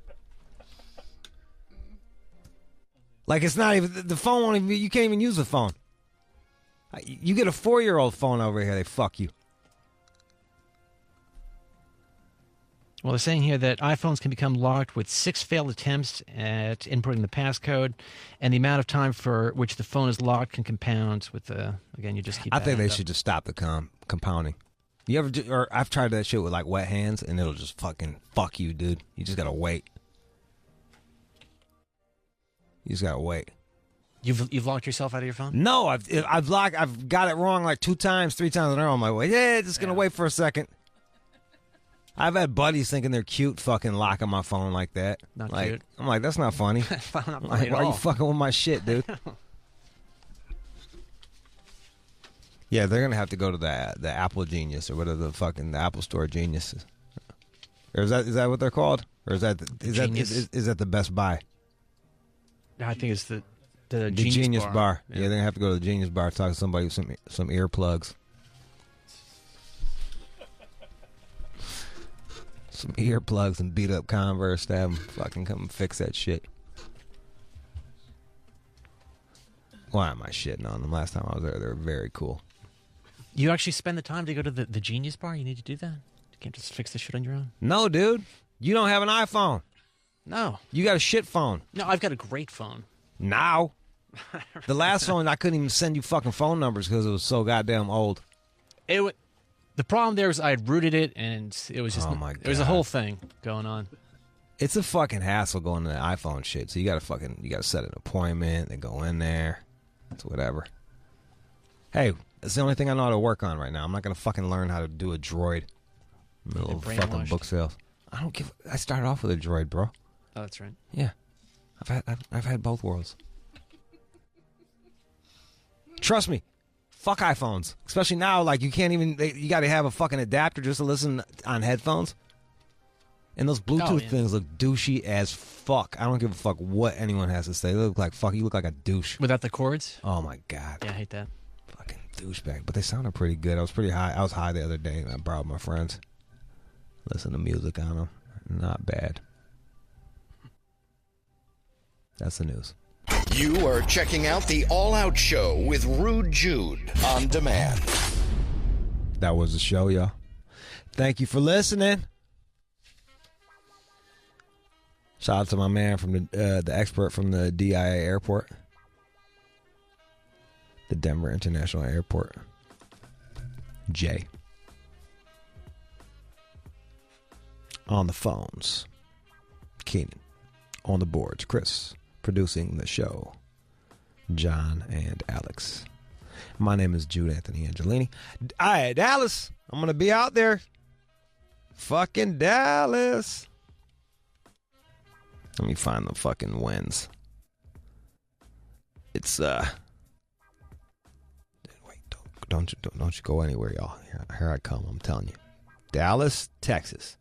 Like, it's not even, the phone won't even, you can't even use the phone. You get a 4-year-old phone over here, they fuck you. Well, they're saying here that iPhones can become locked with 6 failed attempts at inputting the passcode, and the amount of time for which the phone is locked can compound with the. Again, you just keep. I think they should just stop the compounding. You ever? Or I've tried that shit with like wet hands, and it'll just fucking fuck you, dude. You just gotta wait. You just gotta wait. You've locked yourself out of your phone? No, I've got it wrong like 2 times, 3 times in a row. I'm like, yeah, just gonna wait for a second. I've had buddies thinking they're cute, fucking locking my phone like that. Not like, cute. I'm like, that's not funny. Not funny like, at why are you all. fucking with my shit, dude? Yeah, they're gonna have to go to the Apple Genius or whatever the Apple Store Geniuses. Or is that what they're called? Or is that the Best Buy? I think it's the Genius Bar. Yeah, they're gonna have to go to the Genius Bar, talk to somebody with some earplugs. Some earplugs and beat up Converse to have them fucking come and fix that shit. Why am I shitting on them? Last time I was there, they were very cool. You actually spend the time to go to the Genius Bar? You need to do that? You can't just fix this shit on your own? No, dude. You don't have an iPhone. No. You got a shit phone. No, I've got a great phone. Now. The last phone, I couldn't even send you fucking phone numbers because it was so goddamn old. The problem there was I had rooted it, and it was just there was a whole thing going on. It's a fucking hassle going to the iPhone shit. So you gotta set an appointment and go in there. It's whatever. Hey, it's the only thing I know how to work on right now. I'm not gonna fucking learn how to do a droid. Middle of fucking book sales. I started off with a droid, bro. Oh, that's right. Yeah, I've had both worlds. Trust me. Fuck iPhones. Especially now, like, you can't even... You got to have a fucking adapter just to listen on headphones. And those Bluetooth things look douchey as fuck. I don't give a fuck what anyone has to say. They look like... Fuck, you look like a douche. Without the cords? Oh, my God. Yeah, I hate that. Fucking douchebag. But they sounded pretty good. I was pretty high. I was high the other day, and I borrowed my friends. Listen to music on them. Not bad. That's the news. You are checking out the All Out Show with Rude Jude on demand. That was the show, y'all. Thank you for listening. Shout out to my man from the expert from the DIA airport. The Denver International Airport. Jay. On the phones. Keenan. On the boards. Chris. Producing the show, John and Alex. My name is Jude Anthony Angelini. Dallas, I'm going to be out there. Fucking Dallas. Let me find the fucking wins. It's, wait, don't you go anywhere, y'all. Here I come, I'm telling you. Dallas, Texas.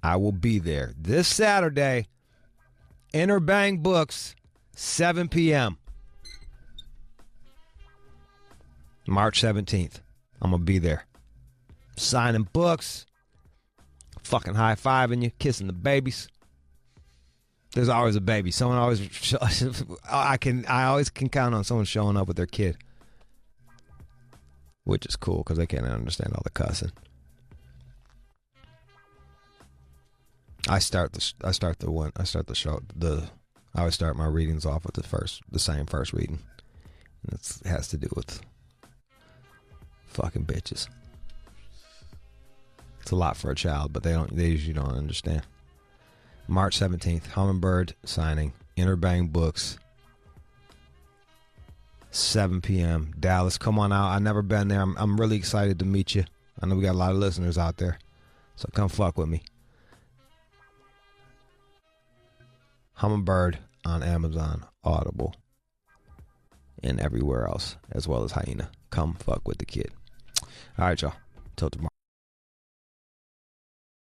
I will be there this Saturday. Inner Bang Books, 7 p.m. March 17th. I'm going to be there. Signing books. Fucking high-fiving you. Kissing the babies. There's always a baby. Someone always... I always can count on someone showing up with their kid. Which is cool, because they can't understand all the cussing. I always start my readings off with the same first reading. And it has to do with fucking bitches. It's a lot for a child, but they usually don't understand. March 17th, Hummingbird signing, Inner Bang Books, 7 p.m. Dallas, come on out. I've never been there. I'm really excited to meet you. I know we got a lot of listeners out there, so come fuck with me. Hummingbird on Amazon, Audible, and everywhere else, as well as Hyena. Come fuck with the kid. All right, y'all. Till tomorrow.